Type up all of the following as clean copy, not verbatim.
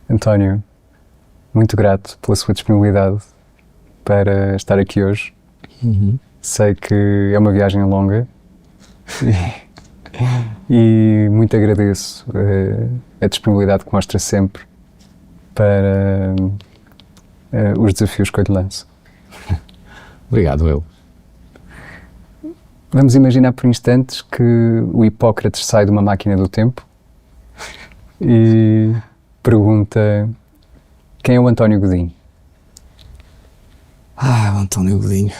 António, muito grato pela sua disponibilidade para estar aqui hoje. Sei que é uma viagem longa e muito agradeço a disponibilidade que mostra sempre para os desafios que eu lhe lanço. Obrigado, eu. Vamos imaginar por instantes que o Hipócrates sai de uma máquina do tempo e pergunta: quem é o António Godinho? O António Godinho.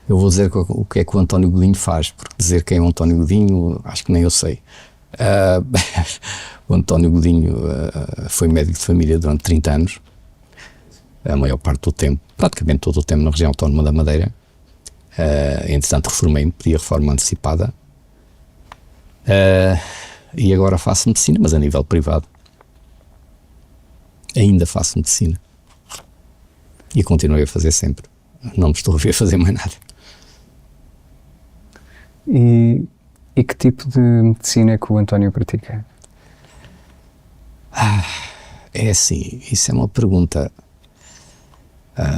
Eu vou dizer o que é que o António Godinho faz, porque dizer quem é o António Godinho, acho que nem eu sei. O António Godinho foi médico de família durante 30 anos, a maior parte do tempo, praticamente todo o tempo na região autónoma da Madeira. Entretanto, reformei-me, pedi a reforma antecipada. E agora faço medicina, mas a nível privado. Ainda faço medicina. E continuei a fazer sempre. Não me estou a ver fazer mais nada. E que tipo de medicina é que o António pratica? É assim, isso é uma pergunta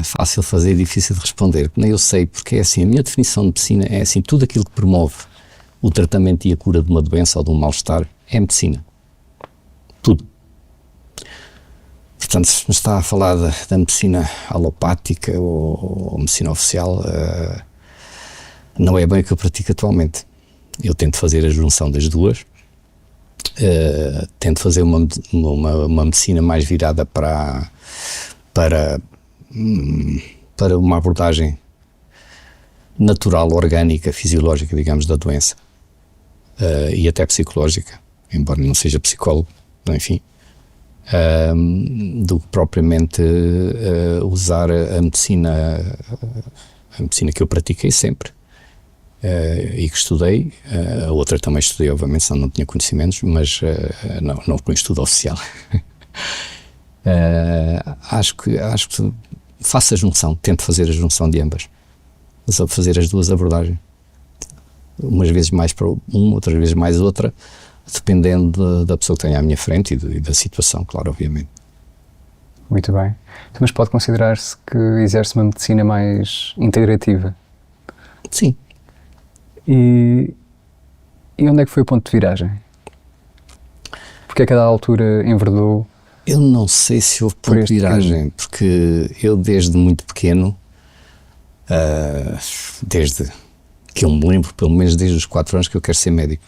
fácil de fazer e difícil de responder. Nem eu sei, porque é assim, a minha definição de medicina é assim, tudo aquilo que promove o tratamento e a cura de uma doença ou de um mal-estar é medicina. Tudo. Portanto, se me está a falar da medicina alopática ou medicina oficial, não é bem o que eu pratico atualmente. Eu tento fazer a junção das duas, tento fazer uma medicina mais virada para uma abordagem natural, orgânica, fisiológica, digamos, da doença, e até psicológica, embora não seja psicólogo, enfim. Do que propriamente usar a medicina que eu pratiquei sempre e que estudei. A outra também estudei, obviamente, senão não tinha conhecimentos, mas não com estudo oficial. Acho que faço a junção, tento fazer a junção de ambas, fazer as duas abordagens, umas vezes mais para uma, outras vezes mais outra, dependendo da pessoa que tenha à minha frente e da situação, claro, obviamente. Muito bem. Então, mas pode considerar-se que exerce uma medicina mais integrativa? Sim. E onde é que foi o ponto de viragem? Porque a cada altura enverdou? Eu não sei se houve ponto de viragem, porque eu desde muito pequeno, desde que eu me lembro, pelo menos desde os 4 anos, que eu quero ser médico.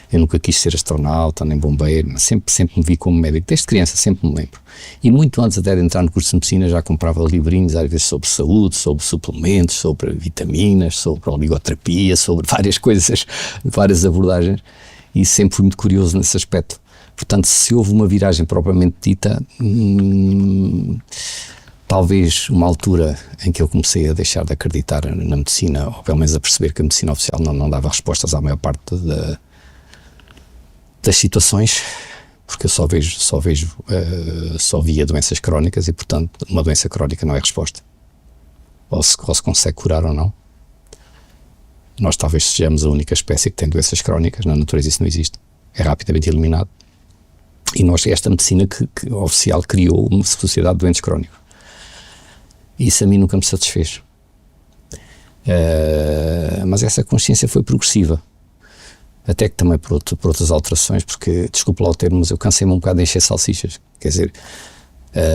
Eu nunca quis ser astronauta, nem bombeiro, mas sempre me vi como médico. Desde criança sempre me lembro. E muito antes até de entrar no curso de medicina já comprava livrinhos, às vezes sobre saúde, sobre suplementos, sobre vitaminas, sobre oligoterapia, sobre várias coisas, várias abordagens, e sempre fui muito curioso nesse aspecto. Portanto, se houve uma viragem propriamente dita, talvez uma altura em que eu comecei a deixar de acreditar na medicina, ou pelo menos a perceber que a medicina oficial não dava respostas à maior parte das situações, porque eu só via doenças crónicas e, portanto, uma doença crónica não é resposta. Ou se consegue curar ou não. Nós talvez sejamos a única espécie que tem doenças crónicas, na natureza isso não existe. É rapidamente eliminado. E esta medicina que oficial criou uma sociedade de doentes crónicos. Isso a mim nunca me satisfez. Mas essa consciência foi progressiva. Até que também por outras alterações, porque, desculpe lá o termo, mas eu cansei-me um bocado de encher salsichas. Quer dizer,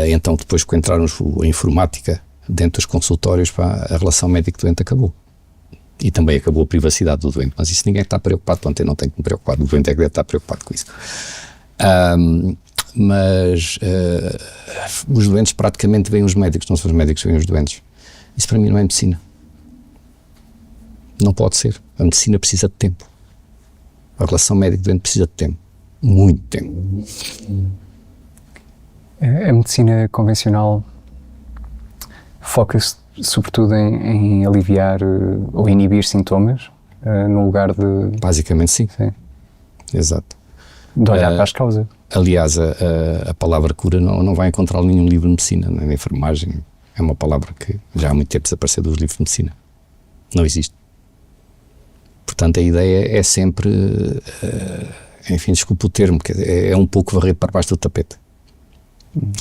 então depois que entraram a informática dentro dos consultórios, a relação médico-doente acabou. E também acabou a privacidade do doente, mas isso ninguém está preocupado, portanto eu não tenho que me preocupar, o doente é que deve estar preocupado com isso. Mas os doentes praticamente veem os médicos, não são os médicos que veem os doentes. Isso para mim não é medicina. Não pode ser. A medicina precisa de tempo. A relação médico-doente precisa de tempo. Muito tempo. A medicina convencional foca-se sobretudo em aliviar ou inibir sintomas, no lugar de... Basicamente sim. Exato. De olhar para as causas. Aliás, a palavra cura não vai encontrar nenhum livro de medicina, nem de enfermagem. É uma palavra que já há muito tempo desapareceu dos livros de medicina. Não existe. Portanto, a ideia é sempre, enfim, desculpa o termo, é um pouco varrer para baixo do tapete.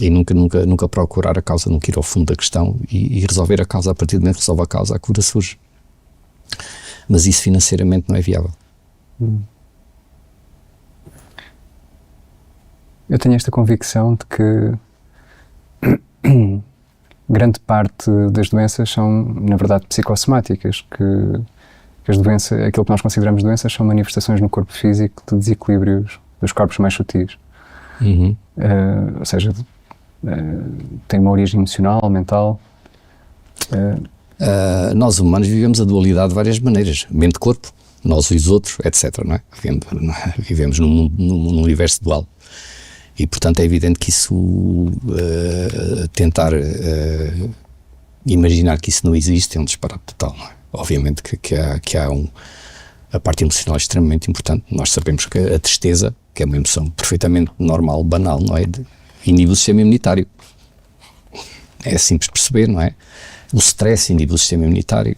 E nunca procurar a causa, nunca ir ao fundo da questão e resolver a causa. A partir do momento que resolve a causa, a cura surge. Mas isso financeiramente não é viável. Eu tenho esta convicção de que grande parte das doenças são, na verdade, psicossomáticas, que as doenças, aquilo que nós consideramos doenças, são manifestações no corpo físico de desequilíbrios dos corpos mais sutis. Ou seja, tem uma origem emocional, mental. Nós humanos vivemos a dualidade de várias maneiras, mente-corpo, nós e os outros, etc. Não é? Vivemos num universo dual. E, portanto, é evidente que isso, tentar imaginar que isso não existe é um disparate total. Não é? Obviamente que há a parte emocional é extremamente importante. Nós sabemos que a tristeza, que é uma emoção perfeitamente normal, banal, não é? Inibe o sistema imunitário. É simples de perceber, não é? O stress inibe o sistema imunitário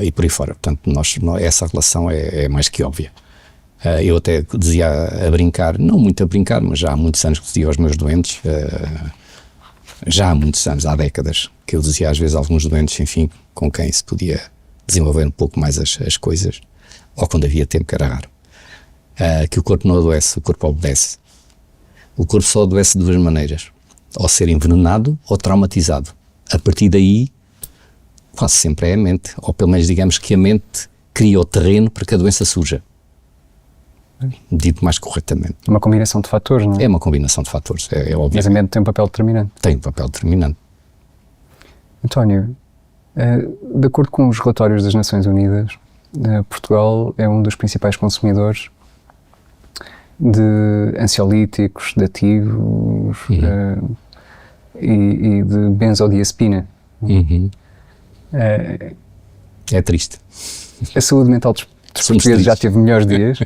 e por aí fora. Portanto, essa relação é mais que óbvia. Eu até dizia a brincar, não muito a brincar, mas já há muitos anos que dizia aos meus doentes, já há muitos anos, há décadas, que eu dizia às vezes a alguns doentes, enfim, com quem se podia desenvolver um pouco mais as coisas, ou quando havia tempo, que era raro, que o corpo não adoece, o corpo obedece. O corpo só adoece de duas maneiras, ou ser envenenado ou traumatizado. A partir daí, quase sempre é a mente, ou pelo menos digamos que a mente cria o terreno para que a doença surja. Dito mais corretamente. É uma combinação de fatores, não é? É uma combinação de fatores, é óbvio. Mas a mente tem um papel determinante. Tem um papel determinante. António, de acordo com os relatórios das Nações Unidas, Portugal é um dos principais consumidores de ansiolíticos, sedativos e de benzodiazepina. É triste. A saúde mental dos portugueses já teve melhores dias.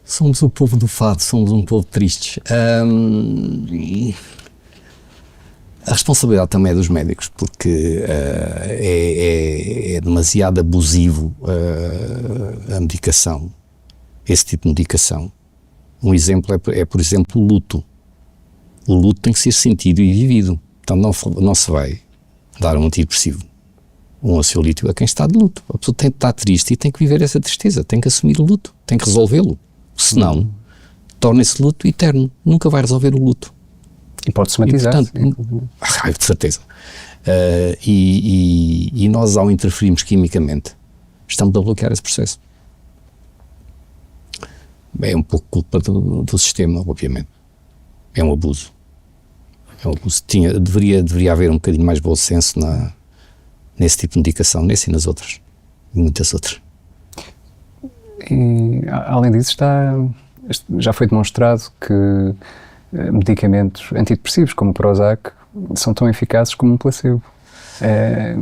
Somos o povo do fado, somos um povo tristes. A responsabilidade também é dos médicos, porque é demasiado abusivo a medicação, esse tipo de medicação. Um exemplo é, por exemplo, o luto. O luto tem que ser sentido e vivido. Então não se vai dar um antidepressivo, um ansiolítico a quem está de luto. A pessoa tem que estar triste e tem que viver essa tristeza, tem que assumir o luto, tem que resolvê-lo. Senão, torna esse luto eterno. Nunca vai resolver o luto. E pode somatizar. De certeza. E nós, ao interferirmos quimicamente, estamos a bloquear esse processo. É um pouco culpa do sistema, obviamente. É um abuso. É um abuso. Deveria haver um bocadinho mais bom senso nesse tipo de medicação, nesse e nas outras. E muitas outras. E, além disso, já foi demonstrado que medicamentos antidepressivos, como o Prozac, são tão eficazes como um placebo.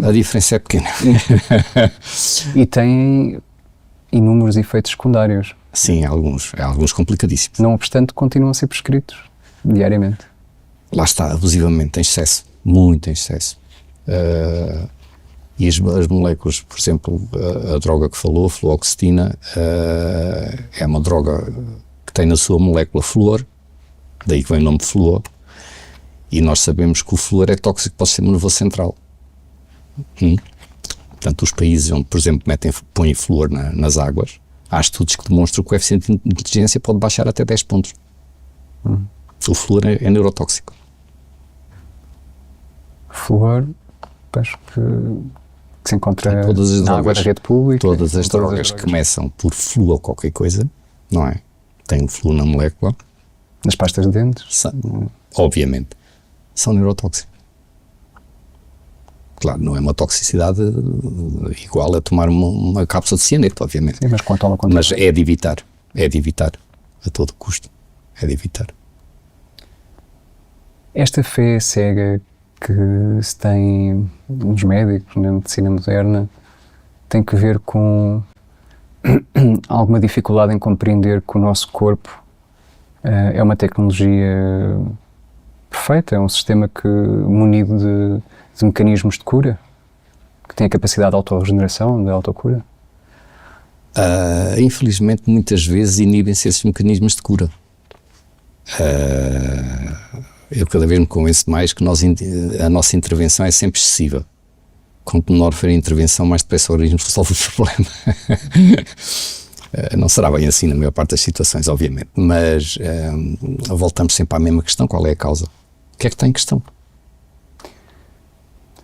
A diferença é pequena. E têm inúmeros efeitos secundários. Sim, alguns complicadíssimos. Não obstante, continuam a ser prescritos diariamente. Lá está, abusivamente, em excesso, muito em excesso. E as moléculas, por exemplo, a droga que falou, a fluoxetina, é uma droga que tem na sua molécula flúor, daí que vem o nome de flúor, e nós sabemos que o flúor é tóxico para o sistema nervoso central. Portanto, os países onde, por exemplo, põem flúor nas águas, há estudos que demonstram que o coeficiente de inteligência pode baixar até 10 pontos. O flúor é neurotóxico. Flúor, acho que se encontra na água da rede pública. Todas as drogas que começam por flúor qualquer coisa, não é? Tem um flúor na molécula. Nas pastas de dentes? Obviamente. São neurotóxicos. Claro, não é uma toxicidade igual a tomar uma cápsula de cianeto, obviamente. Sim, mas é de evitar, a todo custo, é de evitar. Esta fé cega que se tem nos médicos, na medicina moderna, tem que ver com alguma dificuldade em compreender que o nosso corpo é uma tecnologia perfeita, é um sistema que munido de mecanismos de cura, que tem a capacidade de autorregeneração, de autocura? Infelizmente, muitas vezes inibem-se esses mecanismos de cura. Eu cada vez me convenço mais que a nossa intervenção é sempre excessiva. Quanto menor for a intervenção, mais depressa o organismo resolve o problema. Não será bem assim na maior parte das situações, obviamente, mas voltamos sempre à mesma questão: qual é a causa? O que é que está em questão?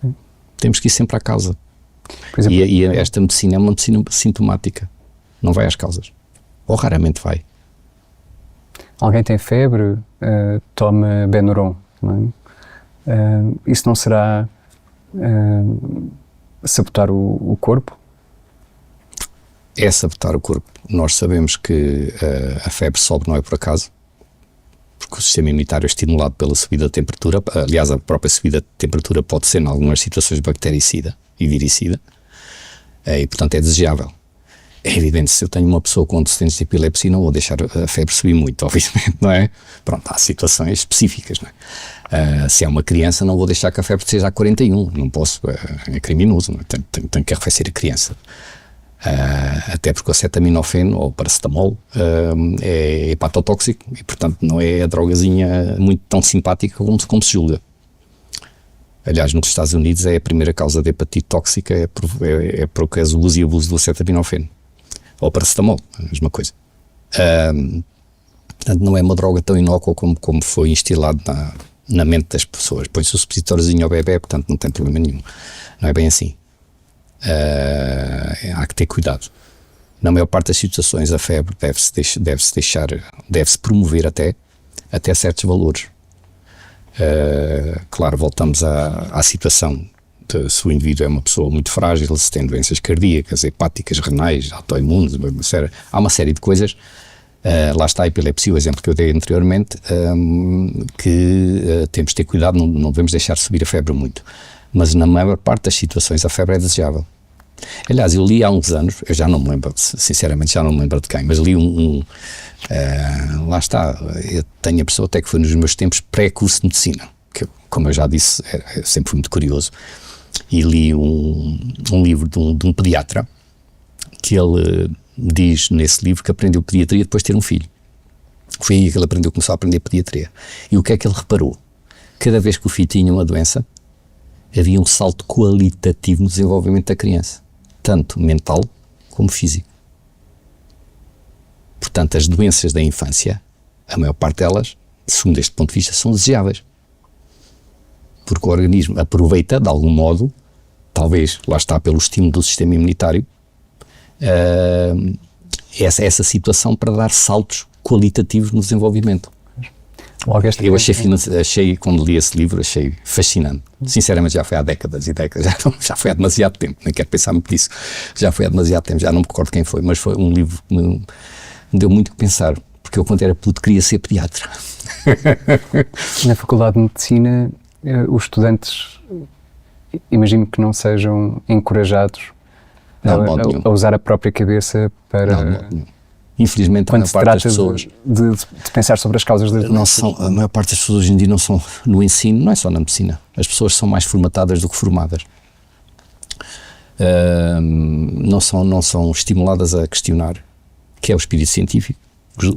Sim. Temos que ir sempre à causa. Exemplo, e esta medicina é uma medicina sintomática, não vai às causas, ou raramente vai. Alguém tem febre, toma Benuron, não é? Isso não será sabotar o corpo? É sabotar o corpo. Nós sabemos que a febre sobe não é por acaso, porque o sistema imunitário é estimulado pela subida da temperatura. Aliás, a própria subida de temperatura pode ser, em algumas situações, bactericida e viricida, e portanto é desejável. É evidente, se eu tenho uma pessoa com antecedentes de epilepsia, não vou deixar a febre subir muito, obviamente, não é? Pronto, há situações específicas, não é? Se é uma criança, não vou deixar que a febre seja a 41, não posso, é criminoso, não é? Tenho que arrefecer a criança. Até porque o acetaminofeno ou paracetamol é hepatotóxico e, portanto, não é a drogazinha muito tão simpática como se julga. Aliás, nos Estados Unidos é a primeira causa de hepatite tóxica, é por causa do uso e abuso do acetaminofeno. Ou paracetamol, a mesma coisa. Portanto, não é uma droga tão inócua como foi instilado na mente das pessoas. Põe-se o supositóriozinho ao bebê, portanto não tem problema nenhum. Não é bem assim. Há que ter cuidado. Na maior parte das situações, a febre deve-se promover até certos valores. Claro, voltamos à situação de se o indivíduo é uma pessoa muito frágil, se tem doenças cardíacas, hepáticas, renais, autoimunes, há uma série de coisas. Lá está a epilepsia, o exemplo que eu dei anteriormente, que temos de ter cuidado, não devemos deixar subir a febre muito. Mas na maior parte das situações a febre é desejável. Aliás, eu li há uns anos, eu já não me lembro, sinceramente já não me lembro de quem, mas li lá está, eu tenho a pessoa até que foi nos meus tempos pré-curso de medicina, que como eu já disse, eu sempre fui muito curioso, e li um livro de um pediatra, que ele diz nesse livro que aprendeu pediatria depois de ter um filho. Foi aí que ele começou a aprender pediatria. E o que é que ele reparou? Cada vez que o filho tinha uma doença, havia um salto qualitativo no desenvolvimento da criança, tanto mental como físico. Portanto, as doenças da infância, a maior parte delas, segundo este ponto de vista, são desejáveis. Porque o organismo aproveita, de algum modo, talvez, lá está, pelo estímulo do sistema imunitário, essa situação para dar saltos qualitativos no desenvolvimento. Eu achei, quando li esse livro, achei fascinante. Sinceramente, já foi há décadas e décadas, já foi há demasiado tempo, nem quero pensar muito nisso, já foi há demasiado tempo, já não me recordo quem foi, mas foi um livro que me deu muito que pensar, porque eu, quando era puto, queria ser pediatra. Na Faculdade de Medicina, os estudantes, imagino que não sejam encorajados a usar a própria cabeça para... Não. Infelizmente, quando a maior parte das pessoas de pensar sobre as causas das doenças. A maior parte das pessoas hoje em dia não são no ensino, não é só na medicina. As pessoas são mais formatadas do que formadas. Não são estimuladas a questionar, que é o espírito científico.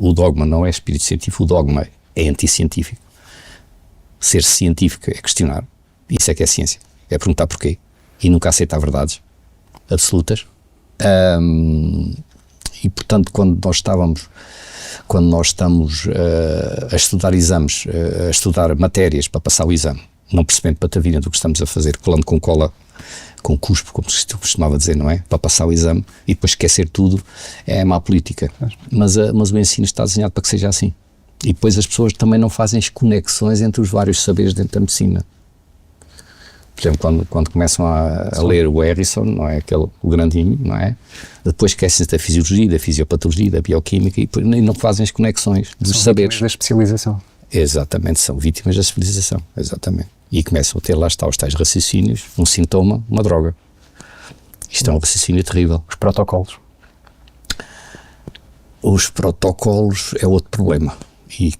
O dogma não é espírito científico, o dogma é anticientífico. Ser científico é questionar. Isso é que é ciência. É perguntar porquê. E nunca aceitar verdades absolutas. E, portanto, quando nós estamos a estudar exames, a estudar matérias para passar o exame, não percebendo patavina do que estamos a fazer, colando com cola, com cuspo, como se costumava dizer, não é? Para passar o exame e depois esquecer tudo, é má política. Mas o ensino está desenhado para que seja assim. E depois as pessoas também não fazem as conexões entre os vários saberes dentro da medicina. Por exemplo, quando começam a ler o Harrison, não é? O grandinho, não é? Depois esquecem-se da fisiologia, da fisiopatologia, da bioquímica e não fazem as conexões dos saberes. São vítimas da especialização. Exatamente, são vítimas da especialização, exatamente. E começam a ter, lá está, os tais raciocínios, um sintoma, uma droga. Isto é um raciocínio terrível. Os protocolos. Os protocolos é outro problema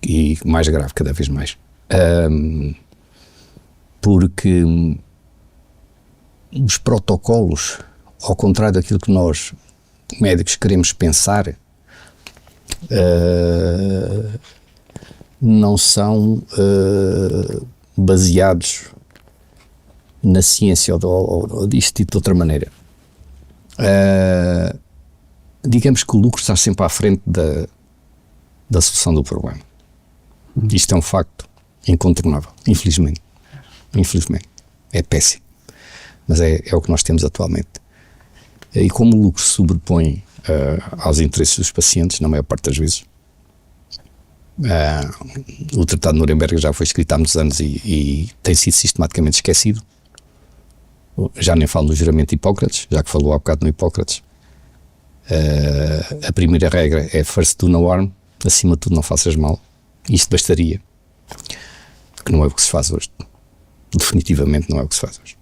e mais grave cada vez mais. Porque os protocolos, ao contrário daquilo que nós médicos queremos pensar, não são baseados na ciência ou disto dito de outra maneira. Digamos que o lucro está sempre à frente da solução do problema. Isto é um facto incontornável, infelizmente. É péssimo, mas é o que nós temos atualmente. E como o lucro se sobrepõe aos interesses dos pacientes, na maior parte das vezes, o Tratado de Nuremberg já foi escrito há muitos anos e tem sido sistematicamente esquecido. Já nem falo no juramento de Hipócrates, já que falou há bocado no Hipócrates. A primeira regra é first do no harm, acima de tudo não faças mal. Isto bastaria, que não é o que se faz hoje. Definitivamente não é o que se faz hoje.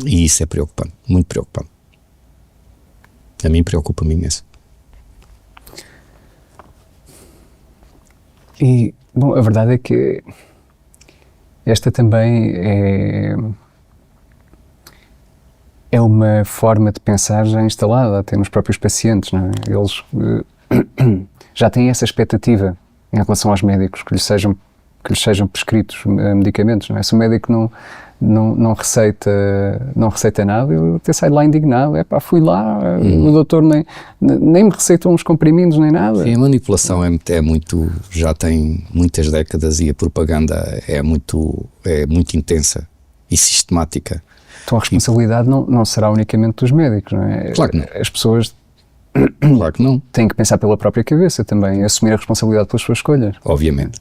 E isso é preocupante, muito preocupante. A mim preocupa-me imenso. E, bom, a verdade é que esta também é uma forma de pensar já instalada até nos próprios pacientes, não é? Eles já têm essa expectativa em relação aos médicos, que lhes sejam prescritos medicamentos, não é? Se o médico não receita nada, eu até saio de lá indignado. Fui lá, o doutor nem me receitou uns comprimidos nem nada. Sim, a manipulação é muito, já tem muitas décadas e a propaganda é muito intensa e sistemática. Então a responsabilidade não será unicamente dos médicos, não é? Claro que não. As pessoas claro que não. têm que pensar pela própria cabeça também, assumir a responsabilidade pelas suas escolhas. Obviamente.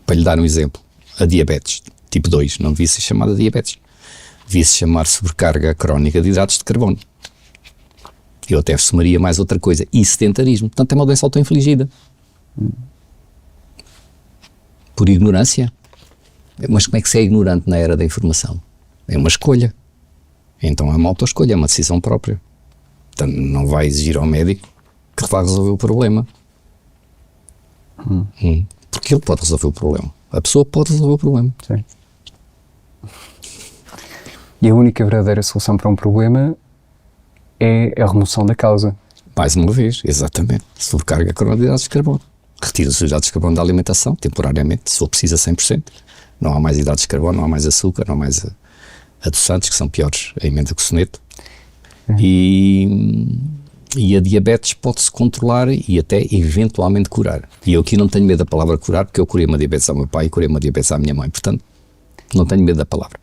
Para lhe dar um exemplo, a diabetes tipo 2 não devia ser chamada diabetes, devia se chamar sobrecarga crónica de hidratos de carbono. Eu até assumiria mais outra coisa, e sedentarismo. Portanto é uma doença auto-infligida. Por ignorância. Mas como é que se é ignorante na era da informação? É uma escolha. Então é uma autoescolha, é uma decisão própria. Portanto, não vai exigir ao médico que vá resolver o problema. Porque ele pode resolver o problema. A pessoa pode resolver o problema. Sim. E a única verdadeira solução para um problema é a remoção da causa. Mais uma vez, exatamente. Sobrecarga crónica de hidratos de carbono. Retira os hidratos de carbono da alimentação, temporariamente, se for preciso a 100%. Não há mais hidratos de carbono, não há mais açúcar, não há mais adoçantes, que são piores, a emenda com soneto. E a diabetes pode-se controlar e até eventualmente curar. E eu aqui não tenho medo da palavra curar, porque eu curei uma diabetes ao meu pai e curei uma diabetes à minha mãe. Portanto, não tenho medo da palavra.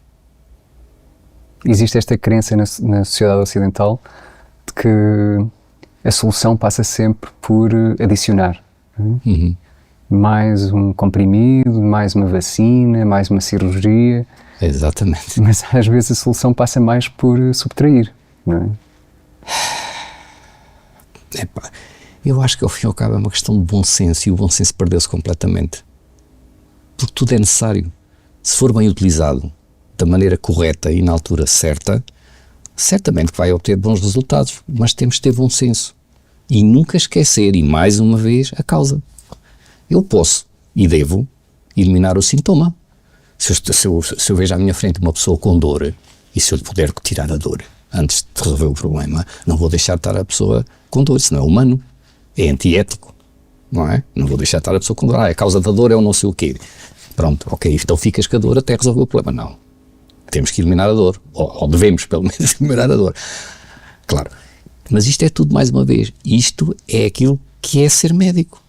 Existe esta crença na sociedade ocidental de que a solução passa sempre por adicionar. Mais um comprimido, mais uma vacina, mais uma cirurgia. Exatamente. Mas às vezes a solução passa mais por subtrair, não é? Eu acho que ao fim e ao cabo é uma questão de bom senso, e o bom senso perdeu-se completamente. Porque tudo é necessário. Se for bem utilizado da maneira correta e na altura certa, certamente que vai obter bons resultados, mas temos de ter bom senso. E nunca esquecer, e mais uma vez, a causa. Eu posso e devo eliminar o sintoma. Se eu vejo à minha frente uma pessoa com dor, e se eu lhe puder tirar a dor antes de resolver o problema, não vou deixar de estar a pessoa com dor, isso não é humano, é antiético, não é? Não vou deixar de estar a pessoa com dor, a causa da dor é o não sei o quê. Pronto, ok, então ficas com a dor até resolver o problema. Não, temos que eliminar a dor, ou devemos pelo menos eliminar a dor. Claro, mas isto é tudo, mais uma vez, isto é aquilo que é ser médico.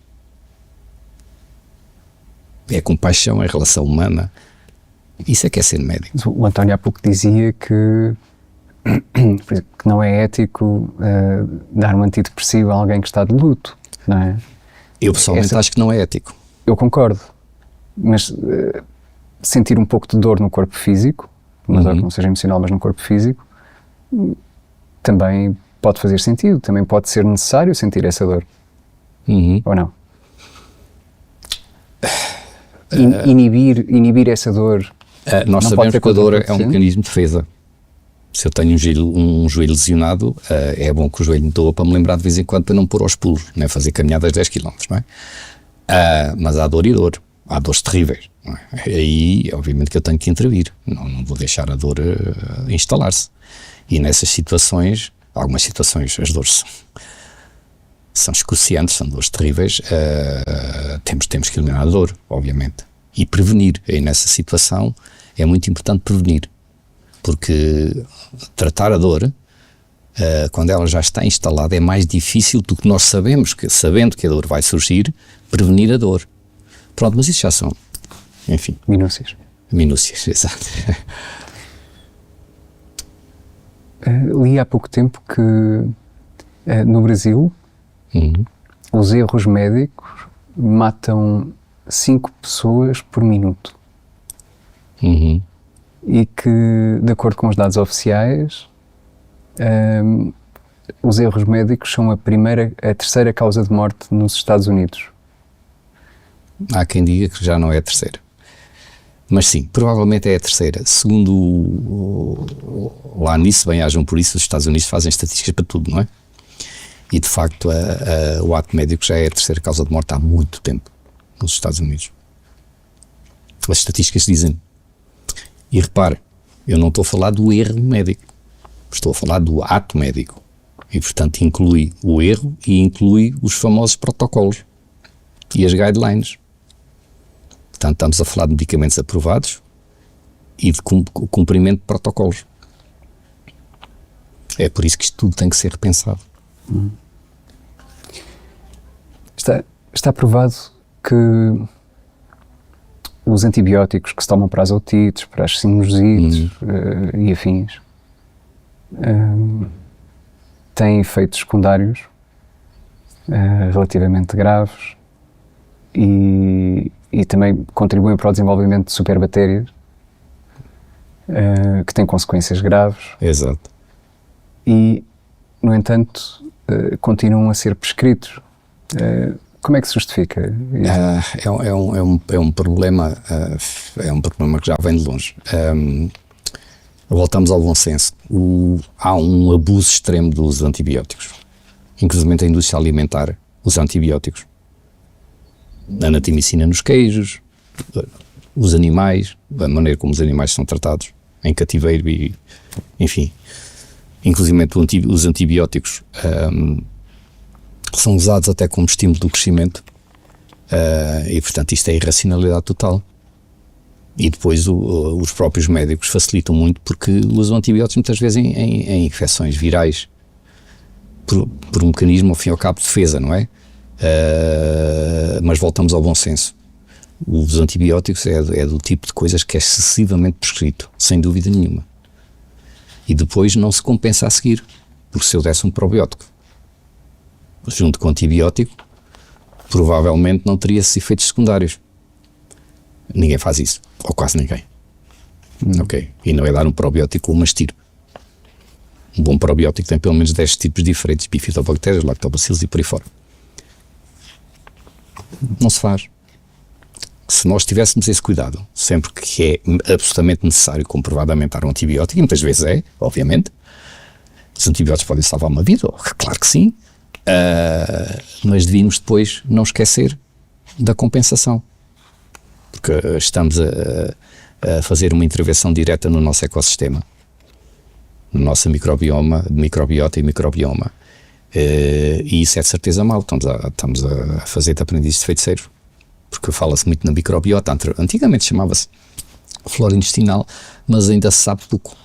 É compaixão, é relação humana. Isso é que é ser médico. O António há pouco dizia que não é ético dar um antidepressivo a alguém que está de luto, não é? Eu pessoalmente acho que não é ético. Eu concordo, mas sentir um pouco de dor no corpo físico, uma dor que não seja emocional, mas no corpo físico, também pode fazer sentido, também pode ser necessário sentir essa dor, ou não? Inibir essa dor. Nós sabemos que a dor é um mecanismo de defesa. Se eu tenho um joelho lesionado, é bom que o joelho me doa para me lembrar de vez em quando para não pôr aos pulos, não é? Fazer caminhadas 10 km, não é? Mas há dor e dor, há dores terríveis, não é? Aí, obviamente, que eu tenho que intervir, não vou deixar a dor instalar-se. E nessas situações, algumas situações, as dores são excruciantes, são dores terríveis, temos que eliminar a dor, obviamente, e prevenir. E nessa situação é muito importante prevenir, porque tratar a dor, quando ela já está instalada, é mais difícil do que nós sabendo que a dor vai surgir, prevenir a dor. Pronto, mas isso já são, enfim... Minúcias, exato. Li há pouco tempo que no Brasil os erros médicos matam 5 pessoas por minuto. E que, de acordo com os dados oficiais, os erros médicos são a terceira causa de morte nos Estados Unidos. Há quem diga que já não é a terceira. Mas sim, provavelmente é a terceira. Segundo lá nisso, bem-ajam por isso, os Estados Unidos fazem estatísticas para tudo, não é? E de facto o ato médico já é a terceira causa de morte há muito tempo nos Estados Unidos. As estatísticas dizem. E repare, eu não estou a falar do erro médico, estou a falar do ato médico. E portanto inclui o erro e inclui os famosos protocolos e as guidelines. Portanto, estamos a falar de medicamentos aprovados e de cumprimento de protocolos. É por isso que isto tudo tem que ser repensado. Está provado que os antibióticos que se tomam para as otites, para as sinusites e afins têm efeitos secundários relativamente graves e também contribuem para o desenvolvimento de superbactérias que têm consequências graves. Exato. E, no entanto, continuam a ser prescritos. Como é que se justifica? É um problema que já vem de longe. Voltamos ao bom senso. Há um abuso extremo do uso de antibióticos. Inclusive a indústria alimentar usa antibióticos. A natimicina nos queijos, os animais, a maneira como os animais são tratados em cativeiro e, enfim, inclusive os antibióticos são usados até como estímulo do crescimento e, portanto, isto é irracionalidade total. E depois os próprios médicos facilitam muito porque usam antibióticos muitas vezes em infecções virais por um mecanismo, ao fim e ao cabo, de defesa, não é? Mas voltamos ao bom senso. Os antibióticos é do tipo de coisas que é excessivamente prescrito, sem dúvida nenhuma. E depois não se compensa a seguir, porque se eu desse um probiótico junto com o antibiótico, provavelmente não teria esses efeitos secundários. Ninguém faz isso, ou quase ninguém. Ok? E não é dar um probiótico ou uma estirpe. Um bom probiótico tem pelo menos 10 tipos diferentes, bifidobactérias, lactobacilos e por aí fora. Não se faz. Se nós tivéssemos esse cuidado, sempre que é absolutamente necessário comprovadamente dar um antibiótico, e muitas vezes é, obviamente, os antibióticos podem salvar uma vida, claro que sim, mas devíamos depois não esquecer da compensação, porque estamos a fazer uma intervenção direta no nosso ecossistema, no nosso microbiota e microbioma, e isso é de certeza mau. Estamos a fazer de aprendizes de feiticeiros, porque fala-se muito na microbiota. Antigamente chamava-se flora intestinal, mas ainda se sabe pouco.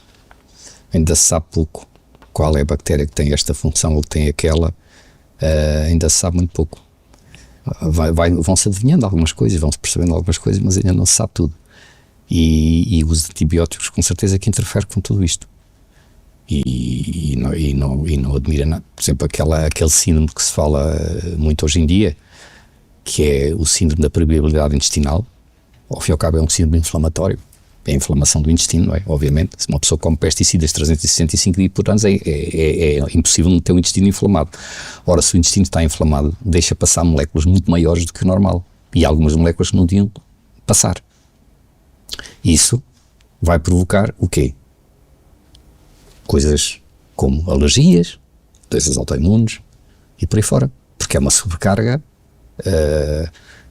Qual é a bactéria que tem esta função ou que tem aquela, ainda se sabe muito pouco. Vão-se adivinhando algumas coisas, vão-se percebendo algumas coisas, mas ainda não se sabe tudo. E os antibióticos com certeza que interfere com tudo isto. E não admira nada. Por exemplo, aquele síndrome que se fala muito hoje em dia, que é o síndrome da permeabilidade intestinal. Ao fim e ao cabo é um síndrome inflamatório, é a inflamação do intestino, não é? Obviamente, se uma pessoa come pesticidas 365 dias por ano, é impossível não ter o intestino inflamado. Ora, se o intestino está inflamado, deixa passar moléculas muito maiores do que o normal, e algumas moléculas que não deviam passar. Isso vai provocar o quê? Coisas como alergias, doenças autoimunes e por aí fora, porque é uma sobrecarga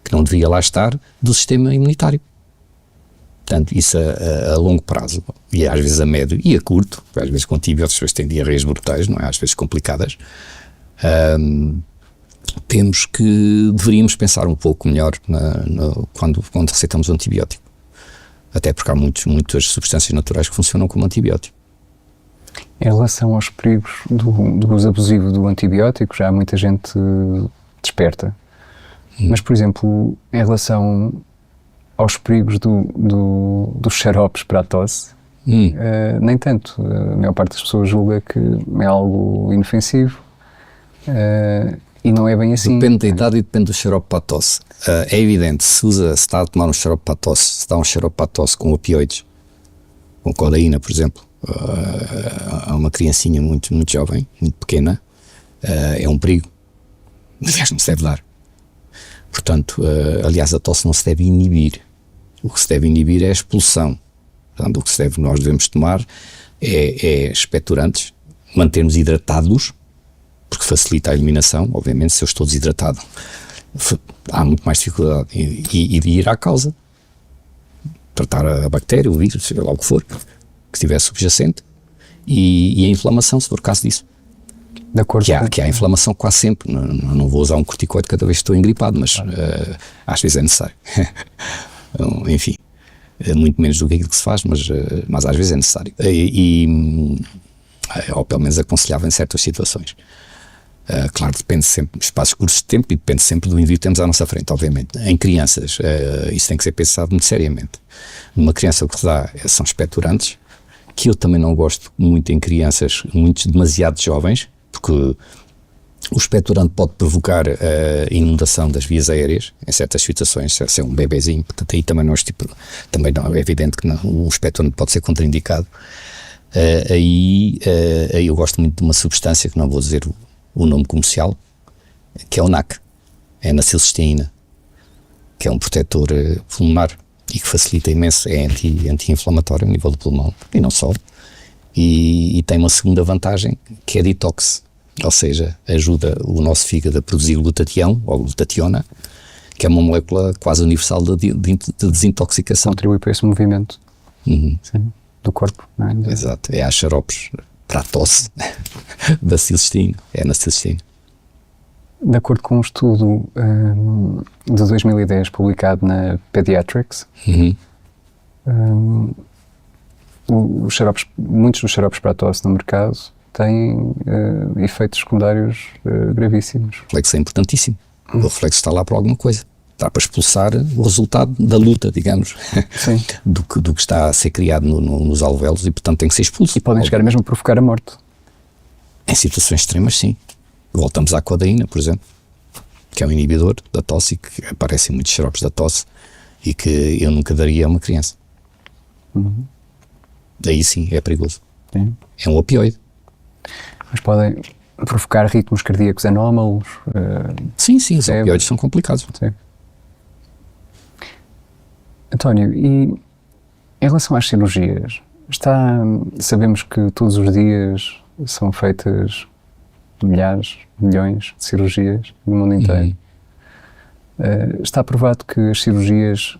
que não devia lá estar do sistema imunitário. Portanto, isso a longo prazo, e às vezes a médio e a curto, às vezes com antibióticos, às vezes tem diarreias brutais, não é? Às vezes complicadas, deveríamos pensar um pouco melhor quando receitamos um antibiótico. Até porque há muitas substâncias naturais que funcionam como antibiótico. Em relação aos perigos do uso abusivo do antibiótico, já há muita gente desperta. Mas, por exemplo, em relação aos perigos dos xaropes para a tosse, nem tanto. A maior parte das pessoas julga que é algo inofensivo e não é bem assim. Depende da idade e depende do xarope para a tosse. É evidente, se está a tomar um xarope para a tosse, se dá um xarope para a tosse com opioides, com codeína, por exemplo, a uma criancinha muito, muito jovem, muito pequena, é um perigo. Aliás, não se deve dar. Portanto, aliás, a tosse não se deve inibir. O que se deve inibir é a expulsão. Portanto, nós devemos tomar é expectorantes, manter-nos hidratados, porque facilita a eliminação. Obviamente, se eu estou desidratado, há muito mais dificuldade e de ir à causa. Tratar a bactéria, o vírus, seja lá o que for, que estiver subjacente, e a inflamação, se for o caso disso. De acordo. Que há inflamação quase sempre. Não vou usar um corticoide cada vez que estou engripado, mas às vezes é necessário. Enfim, muito menos do que aquilo que se faz, mas às vezes é necessário. Ou pelo menos aconselhável em certas situações. Claro, depende sempre de espaços curtos de tempo e depende sempre do indivíduo que temos à nossa frente, obviamente. Em crianças, isso tem que ser pensado muito seriamente. Numa criança o que dá são expectorantes, que eu também não gosto muito em crianças demasiado jovens, porque o expectorante pode provocar inundação das vias aéreas em certas situações, se é um bebezinho, portanto aí também também não é evidente que o expectorante pode ser contraindicado. Aí eu gosto muito de uma substância, que não vou dizer o nome comercial, que é o NAC, é a N-acetilcisteína, que é um protetor pulmonar e que facilita imenso, é anti-inflamatório a nível do pulmão, e não só. E tem uma segunda vantagem, que é detox, ou seja, ajuda o nosso fígado a produzir glutatião, ou glutationa, que é uma molécula quase universal de desintoxicação. Contribui para esse movimento sim, do corpo. Não é? Exato, é a xaropes para a tosse da cilcisteína, é na cilcisteína. De acordo com um estudo de 2010 publicado na Pediatrics, muitos dos xaropes para a tosse no mercado têm efeitos secundários gravíssimos. O reflexo é importantíssimo. O reflexo está lá por alguma coisa. Está para expulsar o resultado da luta, digamos, do que está a ser criado nos alvéolos e, portanto, tem que ser expulso. E podem chegar mesmo a provocar a morte. Em situações extremas, sim. Voltamos à codeína, por exemplo, que é um inibidor da tosse e que aparecem muitos xaropes da tosse e que eu nunca daria a uma criança. Daí sim, é perigoso. Sim. É um opioide. Mas podem provocar ritmos cardíacos anómalos. Sim, os opioides são complicados. Sim. António, e em relação às cirurgias, sabemos que todos os dias são feitas milhares, milhões de cirurgias no mundo inteiro. Está provado que as cirurgias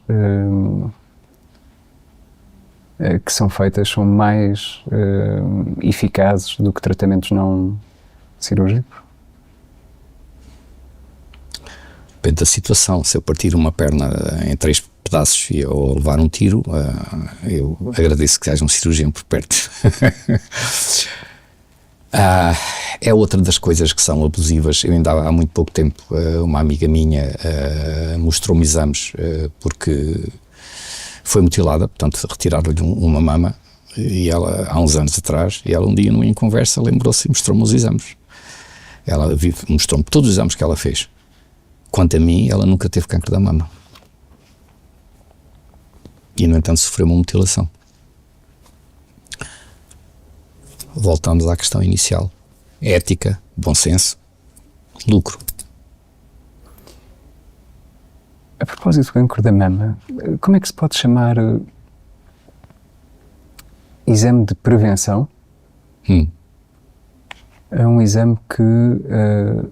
que são feitas são mais eficazes do que tratamentos não cirúrgicos? Depende da situação. Se eu partir uma perna em 3 pedaços ou levar um tiro, eu agradeço que haja um cirurgião por perto. É outra das coisas que são abusivas. Eu ainda há muito pouco tempo, uma amiga minha mostrou-me exames porque foi mutilada, portanto retiraram-lhe uma mama, e ela, há uns anos atrás, e ela um dia em conversa lembrou-se e mostrou-me os exames. Ela mostrou-me todos os exames que ela fez. Quanto a mim, ela nunca teve câncer da mama. E, no entanto, sofreu uma mutilação. Voltamos à questão inicial. Ética, bom senso, lucro. A propósito do câncer da mama, como é que se pode chamar exame de prevenção É um exame que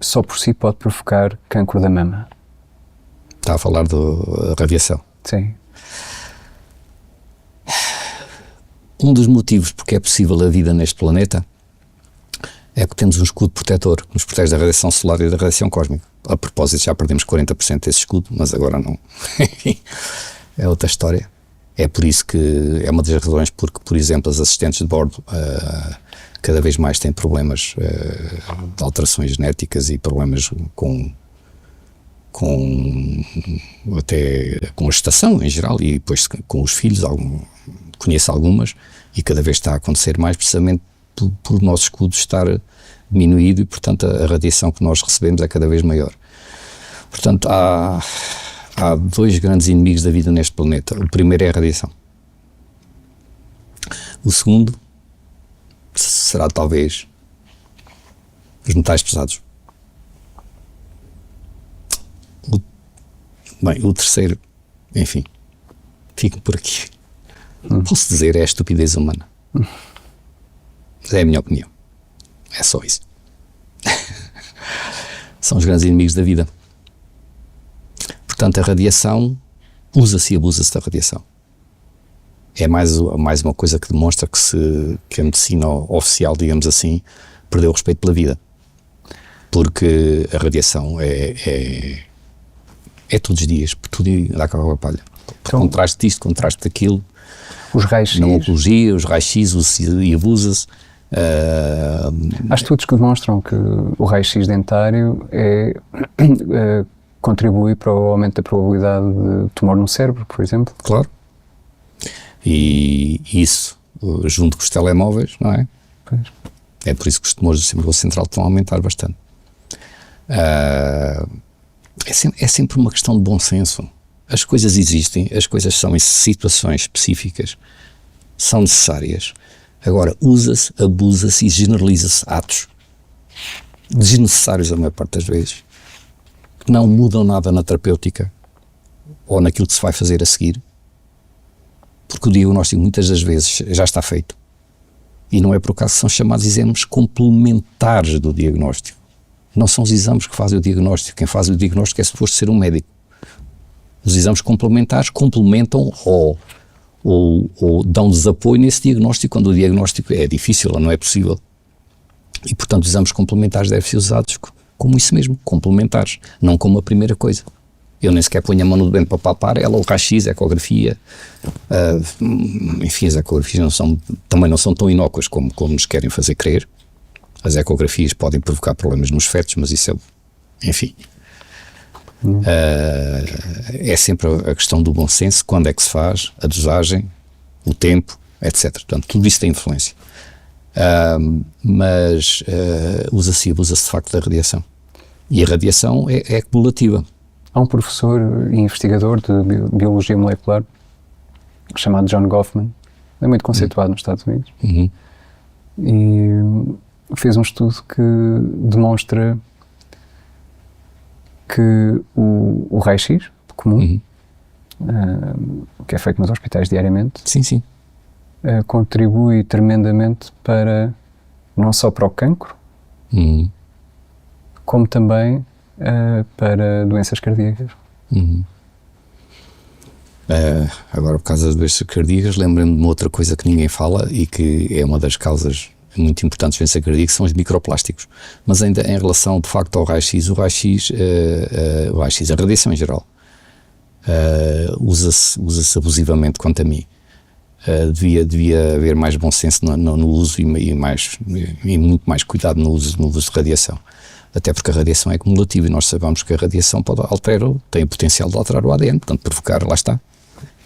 só por si pode provocar cancro da mama. Está a falar da radiação. Sim. Um dos motivos porque é possível a vida neste planeta é que temos um escudo protetor que nos protege da radiação solar e da radiação cósmica. A propósito, já perdemos 40% desse escudo, mas agora não. É outra história. É por isso que é uma das razões porque, por exemplo, as assistentes de bordo cada vez mais têm problemas de alterações genéticas e problemas até com a gestação em geral, e depois com os filhos, conheço algumas, e cada vez está a acontecer mais precisamente por o nosso escudo estar diminuído e, portanto, a radiação que nós recebemos é cada vez maior. Portanto, há dois grandes inimigos da vida neste planeta. O primeiro é a radiação. O segundo será talvez os metais pesados. O terceiro, enfim, fico por aqui. Posso dizer, é a estupidez humana. Mas é a minha opinião. É só isso. São os grandes inimigos da vida. Portanto, a radiação, usa-se e abusa-se da radiação. É mais uma coisa que demonstra que a medicina oficial, digamos assim, perdeu o respeito pela vida. Porque a radiação é todos os dias, por tudo dá com a palha. Então, contraste disto, contraste daquilo. Os raios-x. Na oncologia, os raios-x, usa-se e abusa-se. Há estudos que demonstram que o raio-x dentário contribui para o aumento da probabilidade de tumor no cérebro, por exemplo. Claro. E isso, junto com os telemóveis, não é? Pois. É por isso que os tumores do sistema nervoso central estão a aumentar bastante. É sempre uma questão de bom senso. As coisas existem, as coisas são em situações específicas, são necessárias. Agora, usa-se, abusa-se e generaliza-se atos desnecessários a maior parte das vezes, que não mudam nada na terapêutica ou naquilo que se vai fazer a seguir, porque o diagnóstico muitas das vezes já está feito. E não é por acaso que são chamados exames complementares do diagnóstico. Não são os exames que fazem o diagnóstico. Quem faz o diagnóstico é suposto ser um médico. Os exames complementares complementam ou dão desapoio nesse diagnóstico quando o diagnóstico é difícil ou não é possível. E, portanto, os exames complementares devem ser usados como isso mesmo, complementares, não como a primeira coisa. Eu nem sequer ponho a mão no doente para palpar, ela o raio-x, a ecografia, enfim, as ecografias também não são tão inócuas como nos querem fazer crer. As ecografias podem provocar problemas nos fetos, mas isso é, enfim, é sempre a questão do bom senso, quando é que se faz, a dosagem, o tempo, etc. Portanto, tudo isso tem influência. Mas usa-se e abusa-se de facto da radiação. E a radiação é acumulativa. Há um professor e investigador de biologia molecular chamado John Goffman, é muito conceituado nos Estados Unidos, e fez um estudo que demonstra que o raio-x comum, que é feito nos hospitais diariamente, Sim. contribui tremendamente para, não só para o cancro, como também para doenças cardíacas. Agora, por causa das doenças cardíacas, lembro-me de uma outra coisa que ninguém fala e que é uma das causas muito importantes de doença cardíaca, são os microplásticos. Mas ainda em relação, de facto, ao raio-x, a radiação em geral, usa-se abusivamente quanto a mim. Devia haver mais bom senso no uso e muito mais cuidado no uso de radiação. Até porque a radiação é cumulativa e nós sabemos que a radiação tem o potencial de alterar o ADN, portanto provocar, lá está,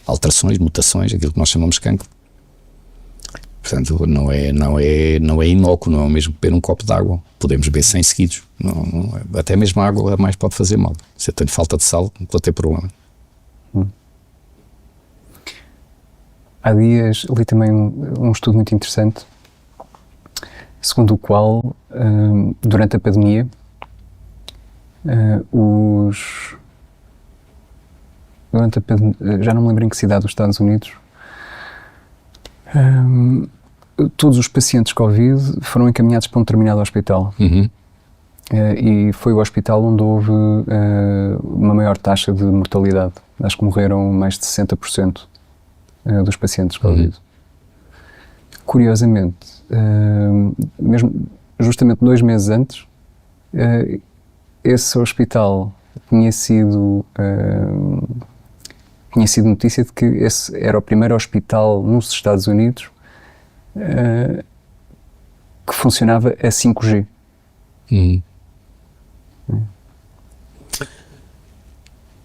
alterações, mutações, aquilo que nós chamamos de cancro. Portanto, não é inócuo, não é o mesmo beber um copo de água. Podemos beber 100 seguidos. Até mesmo a água mais pode fazer mal. Se eu tenho falta de sal, vou ter problema. Há dias li também um estudo muito interessante, segundo o qual, durante a pandemia, já não me lembro em que cidade dos Estados Unidos, todos os pacientes Covid foram encaminhados para um determinado hospital. E foi o hospital onde houve uma maior taxa de mortalidade. Acho que morreram mais de 60% dos pacientes Covid. Curiosamente, mesmo justamente 2 meses antes, esse hospital tinha sido notícia de que esse era o primeiro hospital nos Estados Unidos que funcionava a 5G.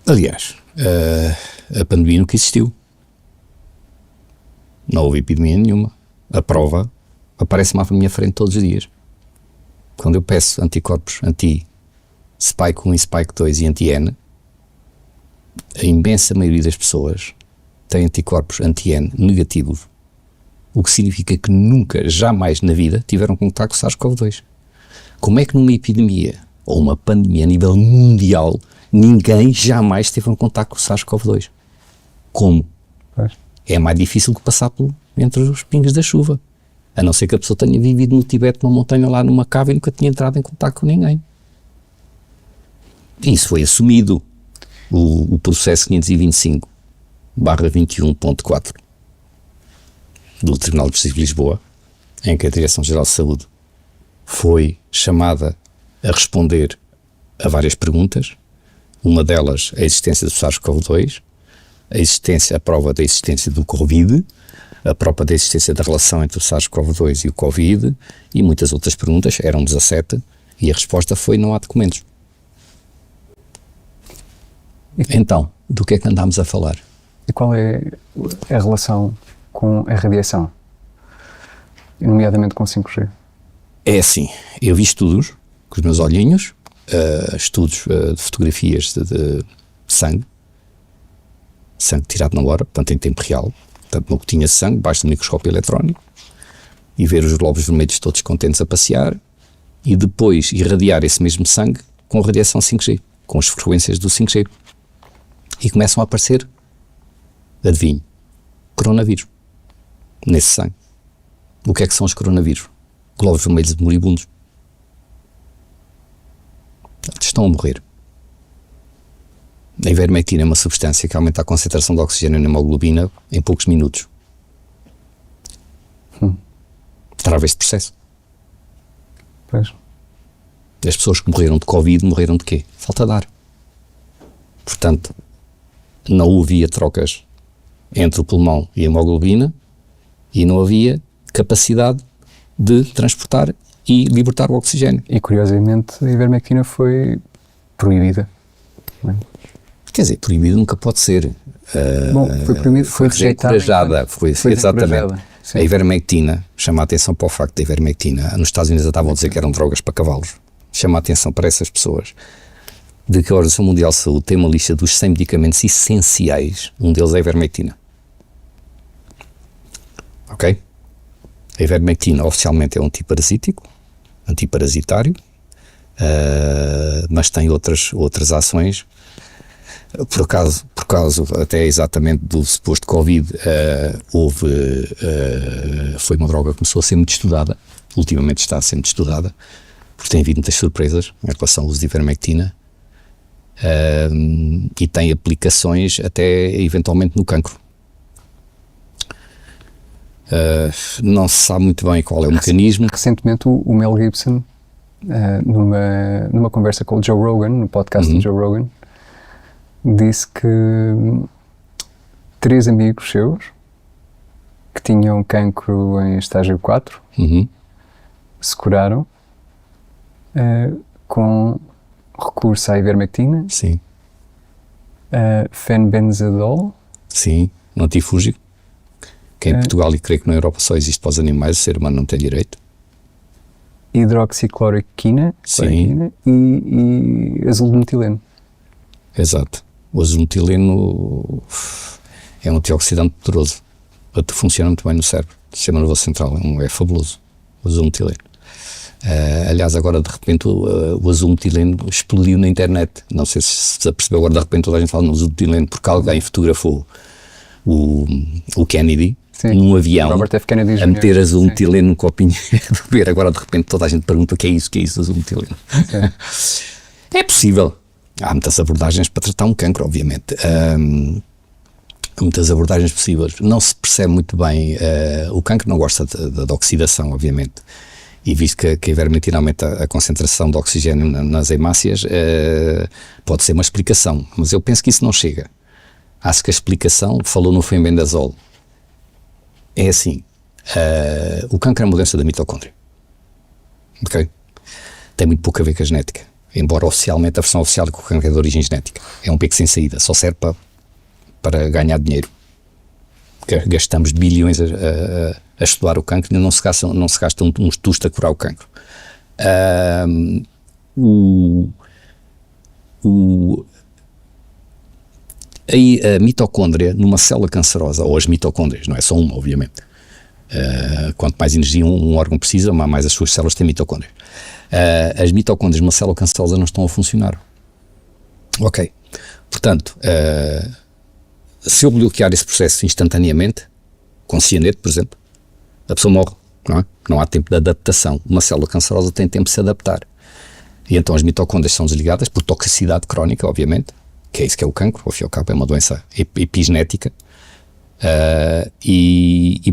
Aliás, a pandemia nunca existiu. Não houve epidemia nenhuma. A prova aparece-me à minha frente todos os dias. Quando eu peço anticorpos anti-Spike 1 e Spike 2 e anti-N, a imensa maioria das pessoas tem anticorpos anti-N negativos, o que significa que nunca, jamais na vida tiveram contato com SARS-CoV-2. Como é que numa epidemia ou uma pandemia a nível mundial ninguém jamais teve um contato com SARS-CoV-2? Como? É mais difícil que passar entre os pingos da chuva, a não ser que a pessoa tenha vivido no Tibete, numa montanha lá numa cava e nunca tinha entrado em contato com ninguém. Isso foi assumido. O processo 525/21.4 do Tribunal de Justiça de Lisboa, em que a Direção-Geral de Saúde foi chamada a responder a várias perguntas, uma delas a existência do SARS-CoV-2, a prova da existência do Covid, a prova da existência da relação entre o SARS-CoV-2 e o Covid e muitas outras perguntas, eram 17, e a resposta foi: não há documentos. Então, do que é que andámos a falar? E qual é a relação com a radiação, nomeadamente com 5G? É assim, eu vi estudos com os meus olhinhos, estudos de fotografias de sangue tirado na hora, portanto em tempo real, portanto uma gotinha de sangue, baixo do microscópio eletrónico, e ver os glóbulos vermelhos todos contentes a passear, e depois irradiar esse mesmo sangue com radiação 5G, com as frequências do 5G. E começam a aparecer, adivinhe, coronavírus, nesse sangue. O que é que são os coronavírus? Glóbulos vermelhos moribundos. Estão a morrer. A ivermectina é uma substância que aumenta a concentração de oxigênio na hemoglobina em poucos minutos. Trava este processo. Pois. As pessoas que morreram de Covid morreram de quê? Falta de ar. Portanto, não havia trocas entre o pulmão e a hemoglobina e não havia capacidade de transportar e libertar o oxigênio. E curiosamente a ivermectina foi proibida. Não é? Quer dizer, proibido nunca pode ser. Bom, foi proibido, foi rejeitada. Foi exatamente. A ivermectina, chama a atenção para o facto da ivermectina, nos Estados Unidos estavam a dizer que eram drogas para cavalos, chama a atenção para essas pessoas, de que a Organização Mundial de Saúde tem uma lista dos 100 medicamentos essenciais, um deles é a ivermectina. Ok? A ivermectina oficialmente é um antiparasítico, antiparasitário, mas tem outras ações. Por acaso, até exatamente do suposto Covid, foi uma droga que começou a ser muito estudada, ultimamente está a ser muito estudada, porque tem havido muitas surpresas em relação ao uso de ivermectina, e tem aplicações até eventualmente no cancro. Não se sabe muito bem qual é o mecanismo. Recentemente o Mel Gibson, numa conversa com o Joe Rogan, no podcast do Joe Rogan, disse que 3 amigos seus que tinham cancro em estágio 4 se curaram com recurso à ivermectina, Sim. fenbenzedol, Sim, um antifúngico, que em Portugal e creio que na Europa só existe para os animais, o ser humano não tem direito. hidroxicloroquina, e azulmetileno. Exato. O azulmetileno é um antioxidante poderoso, funciona muito bem no cérebro, o sistema nervoso central, é fabuloso o azulmetileno. Aliás, agora de repente o azulmetileno explodiu na internet, não sei se se percebeu, agora de repente toda a gente fala no azulmetileno porque alguém fotografou o Kennedy num avião, Robert F. Kennedy a meter azometileno num copinho de beber. Agora de repente toda a gente pergunta o que é isso azometileno. É possível. Há muitas abordagens para tratar um cancro, obviamente. Há muitas abordagens possíveis. Não se percebe muito bem. O cancro não gosta da oxidação, obviamente. E visto que a ivermectina aumenta a concentração de oxigênio nas hemácias, pode ser uma explicação. Mas eu penso que isso não chega. Acho que a explicação, falou no fenbendazol, é assim. O cancro é uma doença da mitocôndria. Ok? Tem muito pouco a ver com a genética. Embora oficialmente a versão oficial é que o cancro é de origem genética. É um beco sem saída. Só serve para ganhar dinheiro. Gastamos bilhões a estudar o cancro e não se gastam uns tustos a curar o cancro. A mitocôndria numa célula cancerosa, ou as mitocôndrias, não é só uma, obviamente. Quanto mais energia um órgão precisa, mais as suas células têm mitocôndrias. As mitocôndrias numa célula cancerosa não estão a funcionar. Ok. Portanto, se eu bloquear esse processo instantaneamente, com cianeto, por exemplo, a pessoa morre, não é? Não há tempo de adaptação. Uma célula cancerosa tem tempo de se adaptar. E então as mitocôndrias são desligadas por toxicidade crónica, obviamente, que é isso que é o cancro, ao fim e ao cabo é uma doença epigenética.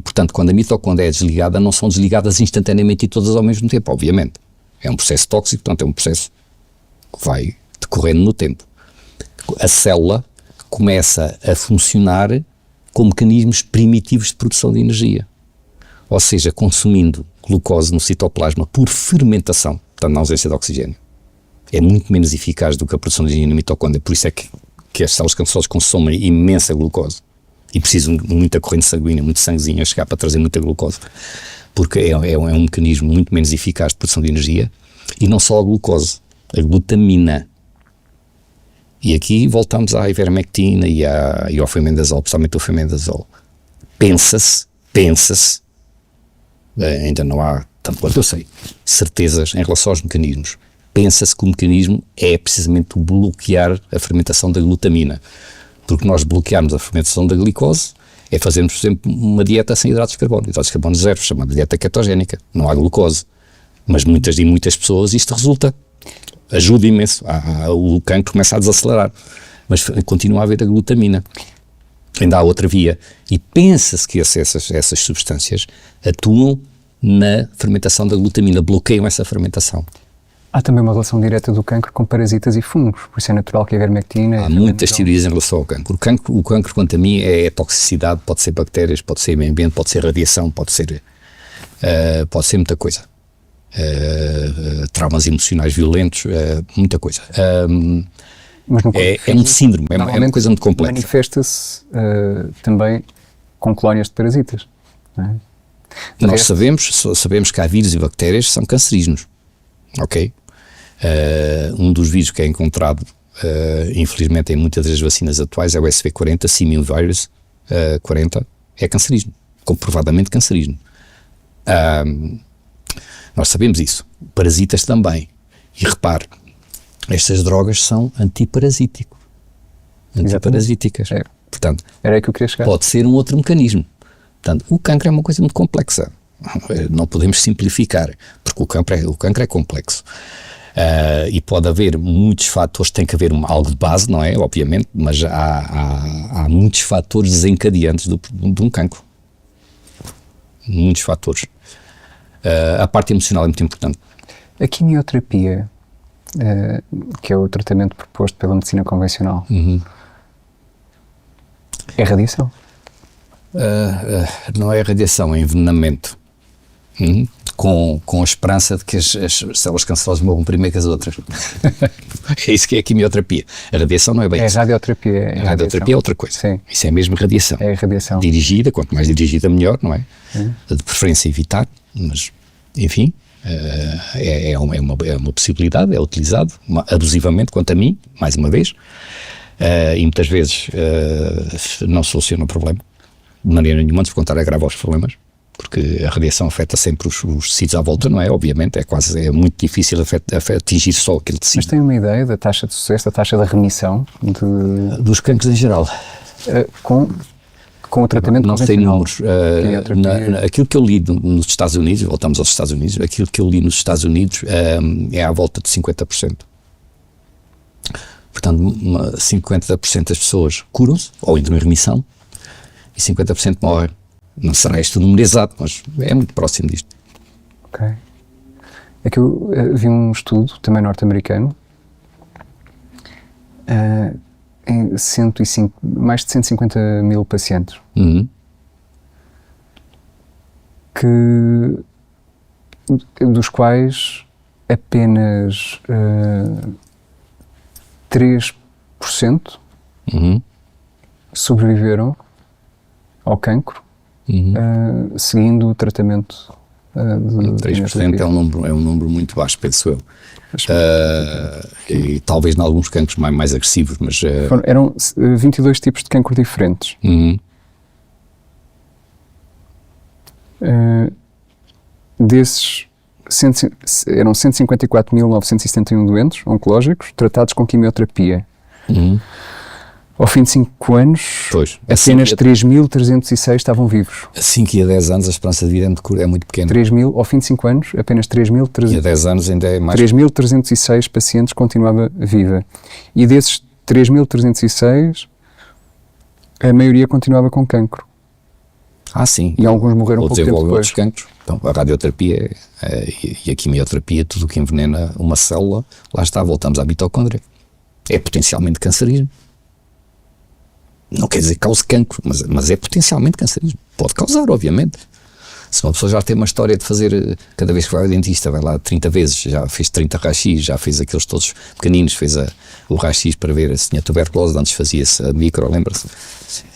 Portanto, quando a mitocôndria é desligada, não são desligadas instantaneamente e todas ao mesmo tempo, obviamente. É um processo tóxico, portanto é um processo que vai decorrendo no tempo. A célula começa a funcionar com mecanismos primitivos de produção de energia. Ou seja, consumindo glucose no citoplasma por fermentação, portanto na ausência de oxigênio. É muito menos eficaz do que a produção de energia na mitocôndria, por isso é que as células cancerosas consomem imensa glucose e precisam de muita corrente sanguínea, muito sanguezinho a chegar para trazer muita glucose, porque é um mecanismo muito menos eficaz de produção de energia. E não só a glucose, a glutamina. E aqui voltamos à ivermectina e ao fenbendazol, principalmente ao fenbendazol. Pensa-se, ainda não há, tanto quanto eu sei, certezas em relação aos mecanismos. Pensa-se que o mecanismo é precisamente bloquear a fermentação da glutamina. Porque nós bloquearmos a fermentação da glicose é fazermos, por exemplo, uma dieta sem hidratos de carbono. Hidratos de carbono zero, chamada dieta ketogénica. Não há glucose. Mas muitas pessoas isto resulta. Ajuda imenso. O cancro começa a desacelerar. Mas continua a haver a glutamina. Ainda há outra via. E pensa-se que essas substâncias atuam na fermentação da glutamina, bloqueiam essa fermentação. Há também uma relação direta do cancro com parasitas e fungos, por isso é natural que a ivermectina... Há muitas teorias em relação ao cancro. O cancro, quanto a mim, é toxicidade, pode ser bactérias, pode ser meio ambiente, pode ser radiação, pode ser muita coisa. Traumas emocionais violentos, muita coisa. Mas é um síndrome, é uma coisa muito complexa. Manifesta-se também com colónias de parasitas, não é? Nós sabemos que há vírus e bactérias que são cancerígenos, ok? Um dos vírus que é encontrado, infelizmente, em muitas das vacinas atuais é o SV40, Simian Virus 40, é cancerígeno, comprovadamente cancerígeno. Nós sabemos isso. Parasitas também. E repare, estas drogas são antiparasíticas. É. Portanto, era aí que eu queria chegar. Pode ser um outro mecanismo. Portanto, o cancro é uma coisa muito complexa. Não podemos simplificar, porque o cancro é complexo. E pode haver muitos fatores, tem que haver algo de base, não é? Obviamente, mas há muitos fatores desencadeantes de um cancro. Muitos fatores. A parte emocional é muito importante. A quimioterapia, que é o tratamento proposto pela medicina convencional, é radiação? Não é radiação, é envenenamento. Com a esperança de que as células cancerosas morram primeiro que as outras. É isso que é a quimioterapia. A radiação não é bem isso. É radioterapia. A radioterapia é outra coisa. Sim. Isso é mesmo radiação. É radiação. Dirigida, quanto mais dirigida melhor, não é? De preferência evitar, mas enfim, é uma possibilidade, é utilizado abusivamente, quanto a mim, mais uma vez, e muitas vezes não soluciona o problema, de maneira nenhuma, antes de contar, agrava os problemas, porque a radiação afeta sempre os tecidos à volta, não é? Obviamente, é muito difícil atingir só aquele tecido. Mas tem uma ideia da taxa de sucesso, da taxa de remissão? Dos cancros em geral? Com o tratamento não sei convencional, números. quimioterapia. Aquilo que eu li nos Estados Unidos, voltamos aos Estados Unidos, aquilo que eu li nos Estados Unidos é à volta de 50%. Portanto, 50% das pessoas curam-se, ou entram em remissão, e 50% morrem. Não será este o número exato, mas é muito próximo disto. Ok. É que eu vi um estudo, também norte-americano, em mais de 150 mil pacientes, dos quais apenas 3% sobreviveram ao cancro, seguindo o tratamento de 3% é um número muito baixo, penso eu. E talvez em alguns cancros mais agressivos, mas... Eram 22 tipos de cancro diferentes. Desses, eram 154.971 doentes oncológicos tratados com quimioterapia. Ao fim de 5 anos, apenas 3.306 estavam vivos. A 5 e a 10 anos a esperança de vida é muito pequena. Ao fim de 5 anos, apenas 3.306. E a 10 anos ainda é mais. 3.306 pacientes continuava viva. E desses 3.306, a maioria continuava com cancro. Sim. E alguns morreram pouco tempo depois. Outros cancros. Então, a radioterapia e a quimioterapia, tudo o que envenena uma célula, lá está, voltamos à mitocôndria. É potencialmente cancerígeno. Não quer dizer que cause cancro, mas é potencialmente cancerígeno. Pode causar, obviamente. Se uma pessoa já tem uma história de fazer, cada vez que vai ao dentista, vai lá 30 vezes, já fez 30 raios-x, já fez aqueles todos pequeninos, fez o raio-x para ver se tinha tuberculose, antes fazia-se a micro, lembra-se?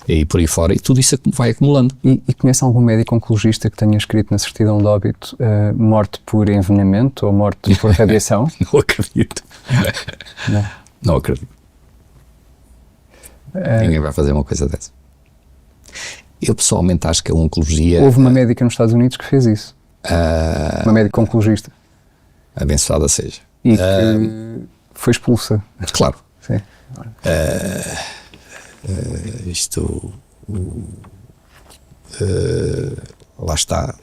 E por aí fora, e tudo isso vai acumulando. E conhece algum médico oncologista que tenha escrito na certidão de óbito morte por envenenamento ou morte por radiação? Não acredito. Não acredito. Ninguém vai fazer uma coisa dessa. Eu pessoalmente acho que a oncologia... Houve uma médica nos Estados Unidos que fez isso. Uma médica oncologista. Abençoada seja. E que foi expulsa. Claro. Sim. Lá está.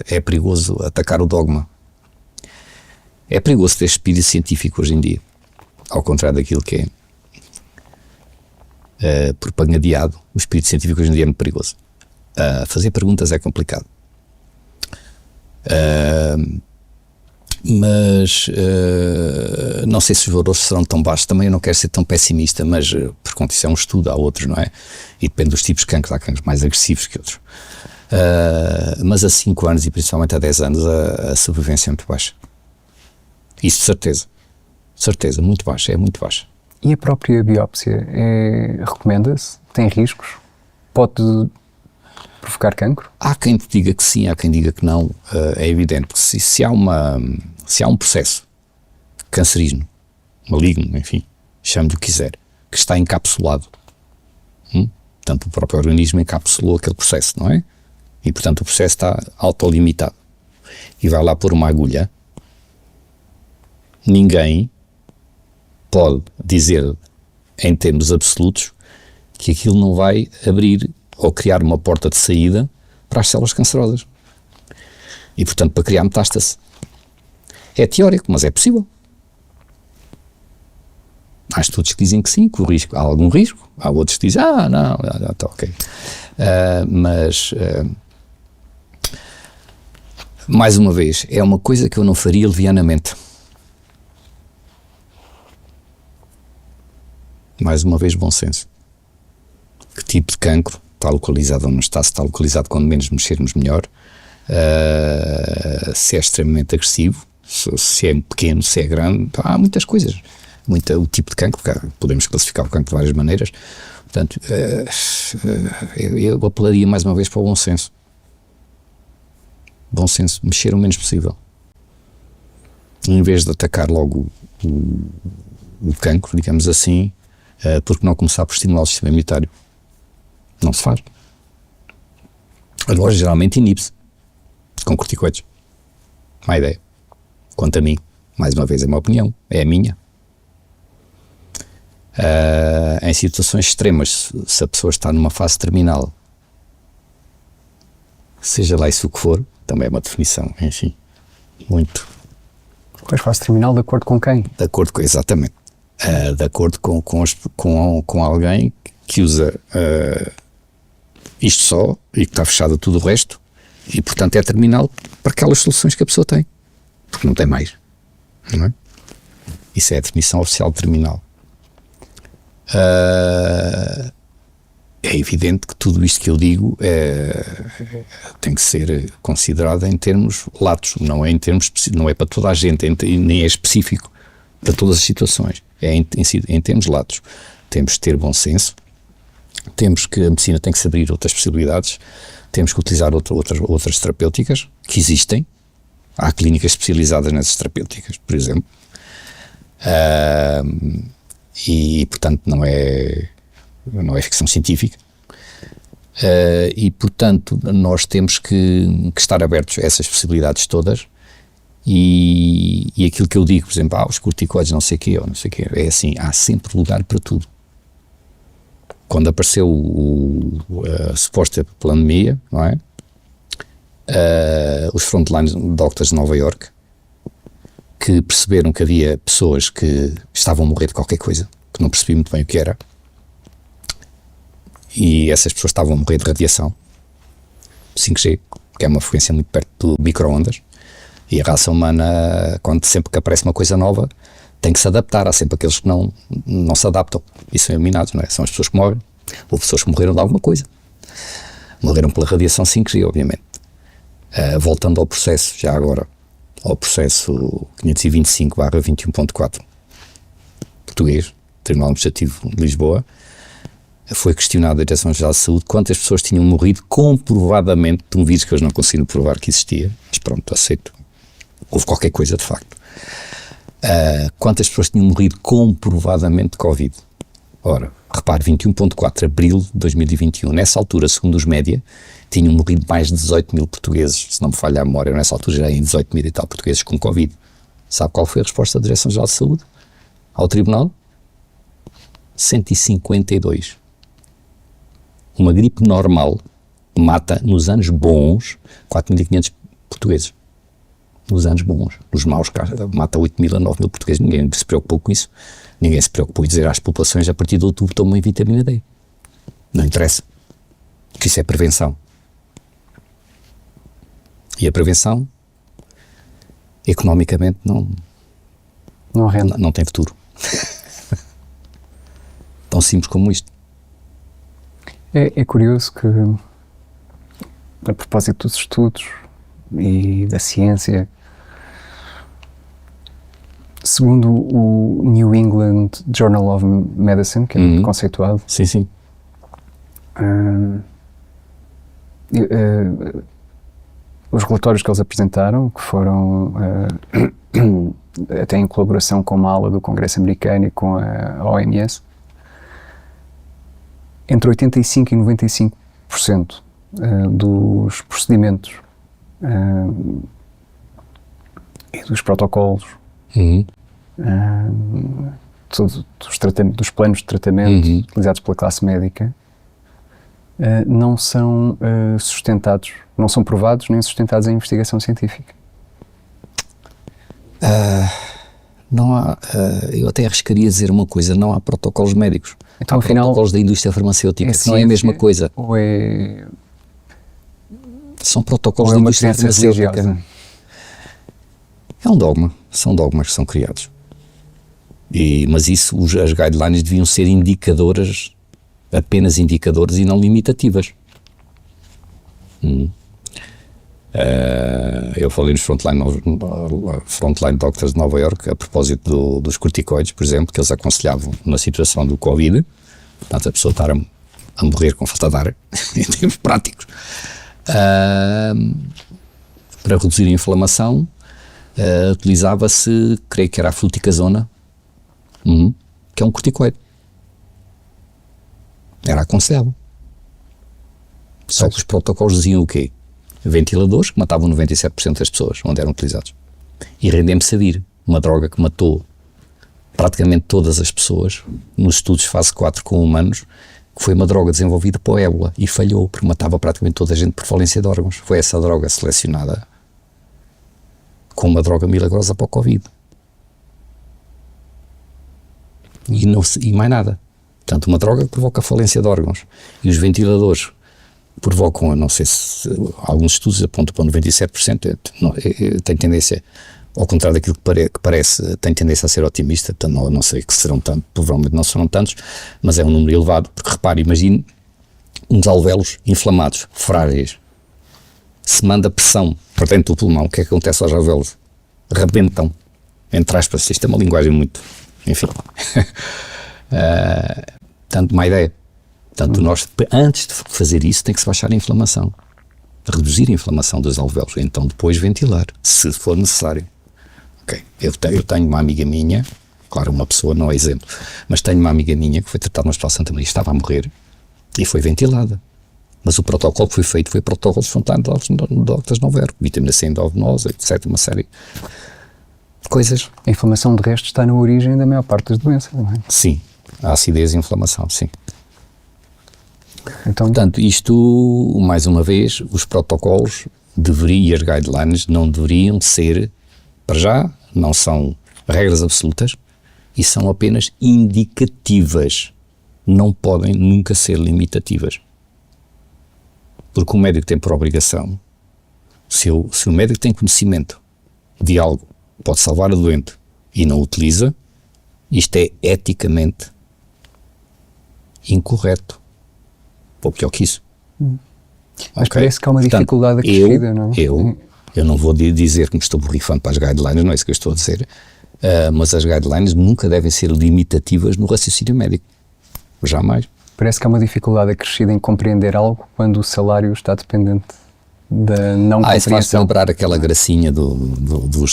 É perigoso atacar o dogma. É perigoso ter espírito científico hoje em dia. Ao contrário daquilo que é propagandeado, o espírito científico hoje em dia é muito perigoso. Fazer perguntas é complicado. Mas não sei se os valores serão tão baixos. Também eu não quero ser tão pessimista, mas por conta isso é um estudo, há outros, não é? E depende dos tipos de cancros, há cancros mais agressivos que outros. Mas a 5 anos e principalmente a 10 anos a sobrevivência é muito baixa. Isso de certeza. Certeza, muito baixa, é muito baixa. E a própria biópsia recomenda-se? Tem riscos? Pode provocar cancro? Há quem te diga que sim, há quem diga que não. É evidente, porque se há um processo cancerígeno, maligno, enfim, chame-lhe o que quiser, que está encapsulado, portanto o próprio organismo encapsulou aquele processo, não é? E portanto o processo está autolimitado. E vai lá pôr uma agulha, ninguém pode dizer, em termos absolutos, que aquilo não vai abrir ou criar uma porta de saída para as células cancerosas. E, portanto, para criar metástase. É teórico, mas é possível. Há estudos que dizem que sim, que o risco, há algum risco. Há outros que dizem, não, está ok. Mais uma vez, é uma coisa que eu não faria levianamente. Mais uma vez, bom senso. Que tipo de cancro está localizado ou não está? Se está localizado, quando menos mexermos, melhor. Se é extremamente agressivo, se é pequeno, se é grande, há muitas coisas. O tipo de cancro, podemos classificar o cancro de várias maneiras. Portanto, eu apelaria mais uma vez para o bom senso. Bom senso, mexer o menos possível. Em vez de atacar logo o cancro, digamos assim, porque não começar por estimular o sistema imunitário? Não se faz. Agora, geralmente inibe-se com corticoides. Má ideia. Quanto a mim, mais uma vez é uma opinião, é a minha. Em situações extremas, se a pessoa está numa fase terminal seja lá isso o que for, também é uma definição, enfim, muito. Pois, fase terminal de acordo com quem? De acordo com, exatamente, de acordo com alguém que usa isto só e que está fechado a tudo o resto e, portanto, é terminal para aquelas soluções que a pessoa tem, porque não tem mais, não é? Isso é a definição oficial de terminal. É evidente que tudo isto que eu digo tem que ser considerado em termos latos, não é não é para toda a gente, nem é específico para todas as situações, é em termos latos. Temos que ter bom senso, temos que a medicina tem que se abrir outras possibilidades, temos que utilizar outras terapêuticas que existem, há clínicas especializadas nessas terapêuticas, por exemplo, e portanto não é ficção científica, e portanto nós temos que estar abertos a essas possibilidades todas, e aquilo que eu digo, por exemplo, os corticoides não sei o quê, é assim, há sempre lugar para tudo. Quando apareceu a suposta pandemia, não é? Os frontline doctors de Nova York, que perceberam que havia pessoas que estavam a morrer de qualquer coisa, que não percebi muito bem o que era, e essas pessoas estavam a morrer de radiação 5G, que é uma frequência muito perto do micro-ondas, e a raça humana, sempre que aparece uma coisa nova, tem que se adaptar. Há sempre aqueles que não se adaptam e são eliminados, não é? São as pessoas que morrem. Houve pessoas que morreram de alguma coisa, morreram pela radiação 5G, obviamente. Voltando ao processo, já agora, ao processo 525/21.4 português, Tribunal Administrativo de Lisboa, foi questionado a Direção-Geral de Saúde quantas pessoas tinham morrido comprovadamente de um vírus que eles não conseguiram provar que existia, mas pronto, aceito, houve qualquer coisa de facto. Quantas pessoas tinham morrido comprovadamente de Covid? Ora, repare, 21.4 de abril de 2021, nessa altura, segundo os média, tinham morrido mais de 18 mil portugueses, se não me falha a memória, nessa altura já em 18 mil e tal portugueses com Covid. Sabe qual foi a resposta da Direção-Geral de Saúde ao Tribunal? 152. Uma gripe normal mata, nos anos bons, 4.500 portugueses. Nos anos bons. Nos maus, mata 8.000 a 9.000 portugueses. Ninguém se preocupou com isso. Ninguém se preocupou em dizer às populações: a partir de outubro tomem vitamina D. Não interessa. Porque isso é prevenção. E a prevenção, economicamente, não rende. Não tem futuro. Tão simples como isto. É curioso que, a propósito dos estudos e da ciência, segundo o New England Journal of Medicine, que é conceituado, sim. Os relatórios que eles apresentaram, que foram até em colaboração com uma ala do Congresso Americano e com a OMS, entre 85% e 95% dos procedimentos e dos protocolos, dos planos de tratamento utilizados pela classe médica, não são sustentados, não são provados nem sustentados em investigação científica. Não há, eu até arriscaria dizer uma coisa: não há protocolos médicos. Então, há afinal, protocolos da indústria farmacêutica, que não é a mesma coisa. Ou são protocolos ou da uma indústria crença farmacêutica. religiosa? É um dogma, são dogmas que são criados. Mas isso, as guidelines deviam ser indicadoras, apenas indicadoras e não limitativas. Eu falei nos frontline doctors de Nova York a propósito dos corticoides, por exemplo, que eles aconselhavam na situação do Covid, portanto a pessoa estar a morrer com falta de ar, em termos práticos, para reduzir a inflamação, utilizava-se, creio que era a fluticasona, que é um corticoide. Era aconselhável. Só que os protocolos diziam o quê? Ventiladores que matavam 97% das pessoas onde eram utilizados. E remdesivir, uma droga que matou praticamente todas as pessoas, nos estudos fase 4 com humanos, que foi uma droga desenvolvida para o ébola e falhou, porque matava praticamente toda a gente por falência de órgãos. Foi essa droga selecionada como uma droga milagrosa para o Covid. E mais nada. Portanto, uma droga que provoca falência de órgãos. E os ventiladores provocam, não sei se alguns estudos apontam para 97%, tem tendência, ao contrário daquilo que parece, tem tendência a ser otimista, portanto, não sei que serão tantos, provavelmente não serão tantos, mas é um número elevado, porque repare, imagine uns alvéolos inflamados, frágeis, se manda pressão para dentro do pulmão, o que é que acontece aos alvéolos? Rebentam, entre aspas, isto é uma linguagem muito, enfim, tanto uma ideia. Portanto, nós, antes de fazer isso, tem que se baixar a inflamação, reduzir a inflamação dos alvéolos, então depois ventilar, se for necessário. Ok, eu tenho uma amiga minha, claro, uma pessoa não é exemplo, mas tenho uma amiga minha que foi tratada no Hospital Santa Maria, estava a morrer e foi ventilada. Mas o protocolo que foi feito foi protocolos frontais de Dr. Noverco, vitamina C endovenosa, etc, uma série de coisas. A inflamação, de resto, está na origem da maior parte das doenças, não é? Sim, a acidez e a inflamação, sim. Então, portanto, isto, mais uma vez, os protocolos e as guidelines não deveriam ser, para já, não são regras absolutas e são apenas indicativas. Não podem nunca ser limitativas. Porque o médico tem por obrigação, se o médico tem conhecimento de algo que pode salvar a doente e não utiliza, isto é eticamente incorreto. Ou pior que isso. Mas parece que há uma dificuldade acrescida, não é? Eu não vou dizer que me estou borrifando para as guidelines, não é isso que eu estou a dizer, mas as guidelines nunca devem ser limitativas no raciocínio médico. Jamais. Parece que há uma dificuldade acrescida em compreender algo quando o salário está dependente da não compreensão. Isso faz-te lembrar aquela gracinha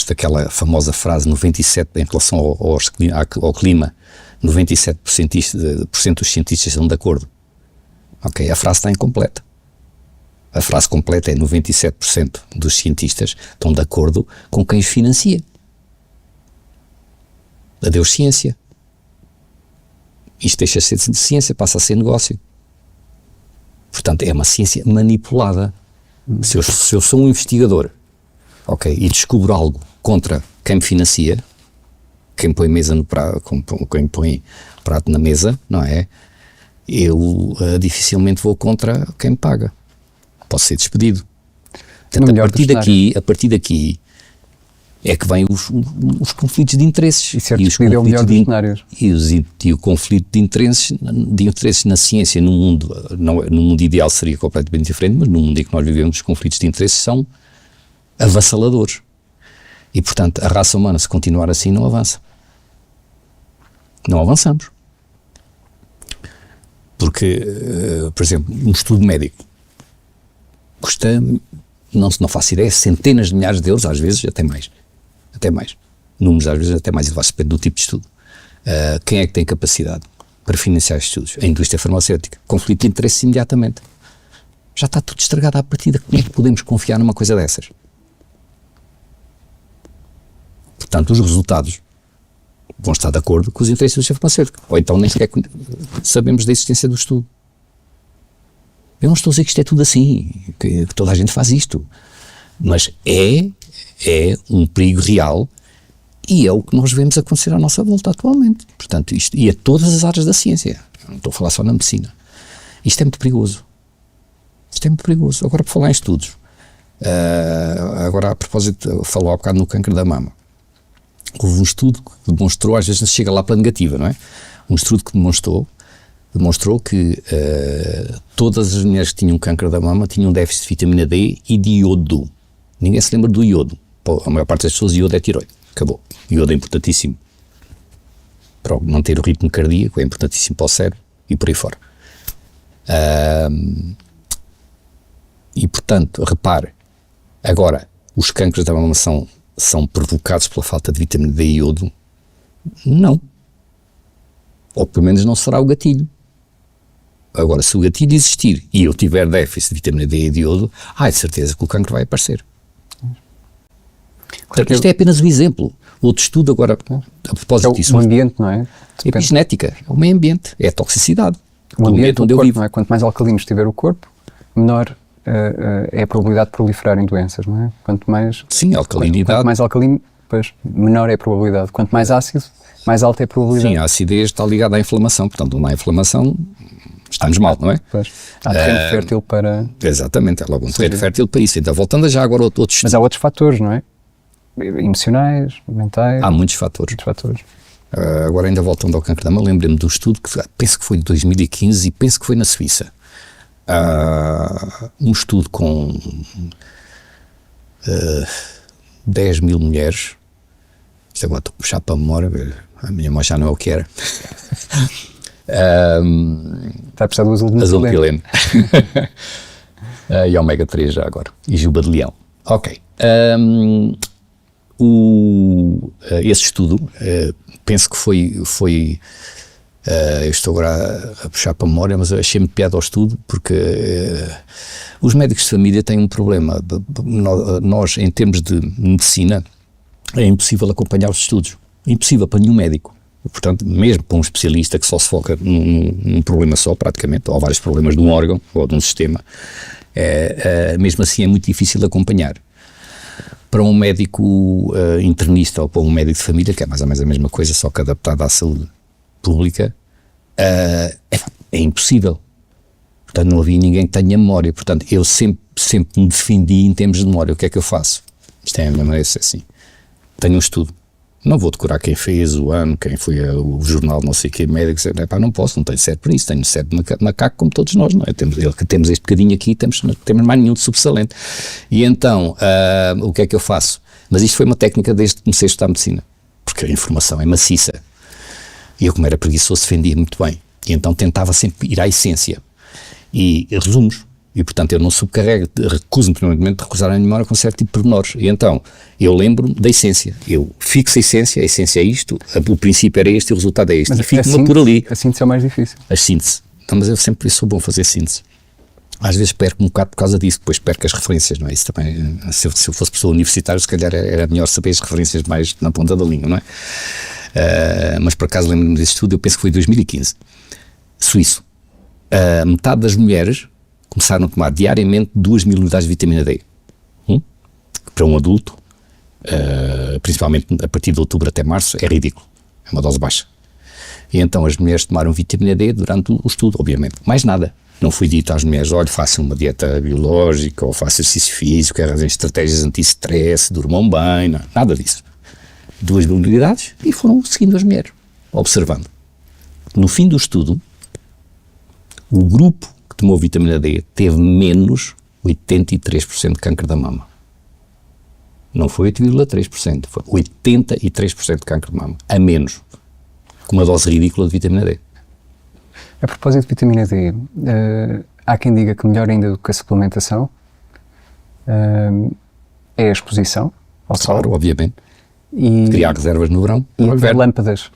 daquela famosa frase 97 em relação ao clima, 97% dos cientistas estão de acordo. Ok, a frase está incompleta. A frase completa é 97% dos cientistas estão de acordo com quem os financia. Adeus ciência. Isto deixa de ser ciência, passa a ser negócio. Portanto, é uma ciência manipulada. Se eu sou um investigador, ok, e descubro algo contra quem me financia, quem põe mesa no prato, quem põe prato na mesa, não é? Eu dificilmente vou contra quem me paga. Posso ser despedido. Portanto, a partir daqui é que vêm os conflitos de interesses. E ser despedido é o melhor dos cenários. E o conflito de interesses na ciência, no mundo ideal seria completamente diferente, mas no mundo em que nós vivemos, os conflitos de interesses são avassaladores. E, portanto, a raça humana, se continuar assim, não avança. Não avançamos. Porque, por exemplo, um estudo médico custa, não faço ideia, centenas de milhares de euros, às vezes até mais. Números às vezes até mais elevados, depende do tipo de estudo. Quem é que tem capacidade para financiar estudos? A indústria farmacêutica. Conflito de interesse imediatamente. Já está tudo estragado à partida. Como é que podemos confiar numa coisa dessas? Portanto, os resultados vão estar de acordo com os interesses da indústria farmacêutica. Ou então nem sequer sabemos da existência do estudo. Eu não estou a dizer que isto é tudo assim, que toda a gente faz isto. Mas é um perigo real e é o que nós vemos acontecer à nossa volta atualmente. Portanto, isto, e a todas as áreas da ciência. Eu não estou a falar só na medicina. Isto é muito perigoso. Agora, por falar em estudos, agora a propósito, falou há bocado no câncer da mama. Houve um estudo que demonstrou, às vezes não se chega lá pela negativa, não é? Um estudo que demonstrou que todas as mulheres que tinham câncer da mama tinham déficit de vitamina D e de iodo. Ninguém se lembra do iodo. A maior parte das pessoas, iodo é tiroide. Acabou. Iodo é importantíssimo para manter o ritmo cardíaco, é importantíssimo para o cérebro e por aí fora. E, portanto, repare, agora, os cânceres da mama são provocados pela falta de vitamina D e iodo? Não. Ou pelo menos não será o gatilho. Agora, se o gatilho existir e eu tiver déficit de vitamina D e de iodo, de certeza que o cancro vai aparecer. Portanto, isto é apenas um exemplo. Outro estudo agora, a propósito disso. É o ambiente, não é? É epigenética, é o meio ambiente, é a toxicidade. O ambiente onde do eu corpo, vivo. não é? Quanto mais alcalino estiver o corpo, menor é a probabilidade de proliferarem doenças, não é? Quanto mais, Sim, a alcalinidade. quanto mais alcalino, pois, menor é a probabilidade. Quanto mais ácido, mais alta é a probabilidade. Sim, a acidez está ligada à inflamação, portanto, onde há inflamação, estamos mal, não é? Pois. Há terreno fértil para... Exatamente, é logo um terreno fértil para isso. Então, voltando já agora a outros Mas há outros fatores, não é? Emocionais, mentais... Há muitos fatores. Muitos fatores. Agora ainda voltando ao cancro da mama, lembrei-me de um estudo que penso que foi de 2015 e penso que foi na Suíça. Um estudo com 10 mil mulheres. Isto agora estou a puxar para a memória, a minha mãe já não é o que era. Está a precisar do azulpilene. E ômega 3 já agora. E juba de leão. Ok. Esse estudo, penso que foi eu estou agora a puxar para a memória, mas eu achei muito piada ao estudo, porque os médicos de família têm um problema. Nós, em termos de medicina, é impossível acompanhar os estudos. Impossível para nenhum médico. Portanto, mesmo para um especialista que só se foca num problema só, praticamente, ou vários problemas de um órgão ou de um sistema, mesmo assim é muito difícil acompanhar. Para um médico internista ou para um médico de família, que é mais ou menos a mesma coisa, só que adaptado à saúde pública, é impossível. Portanto, não havia ninguém que tenha memória. Portanto, eu sempre me defendi em termos de memória. O que é que eu faço? Isto é a minha maneira de ser assim. Tenho um estudo. Não vou decorar quem fez, o ano, quem foi o jornal, não sei o que, médico, não posso, não tenho cérebro para isso, tenho cérebro de macaco como todos nós, não é? Temos este bocadinho aqui, temos mais nenhum de sobressalente. E então, o que é que eu faço? Mas isto foi uma técnica desde que comecei a estudar medicina, porque a informação é maciça. E eu, como era preguiçoso, defendia muito bem. E então tentava sempre ir à essência. E resumos. E, portanto, eu não subcarrego, recuso-me permanentemente de recusar a minha memória com certo tipo de pormenores. E então, eu lembro-me da essência. Eu fixo a essência é isto, o princípio era este e o resultado é este. Mas e fico-me por ali. A síntese é o mais difícil. A síntese. Não, mas eu sempre sou bom a fazer síntese. Às vezes perco um bocado por causa disso, depois perco as referências, não é? Isso também, se eu fosse pessoa universitária, se calhar era melhor saber as referências mais na ponta da língua, não é? Mas por acaso lembro-me desse estudo, eu penso que foi em 2015. Suíço. Metade das mulheres começaram a tomar diariamente 2.000 unidades de vitamina D. Para um adulto, principalmente a partir de outubro até março, é ridículo. É uma dose baixa. E então as mulheres tomaram vitamina D durante o estudo, obviamente. Mais nada. Não fui dito às mulheres, olha, façam uma dieta biológica, ou façam exercício físico, arranjem estratégias anti-stress, durmam bem, não, nada disso. 2.000 unidades e foram seguindo as mulheres, observando. No fim do estudo, o grupo que tomou vitamina D teve menos 83% de câncer da mama. Não foi 8,3%, foi 83% de câncer de mama, a menos, com uma dose ridícula de vitamina D. A propósito de vitamina D, há quem diga que melhor ainda do que a suplementação é a exposição ao sol. Claro, obviamente. E criar reservas no verão. E as lâmpadas.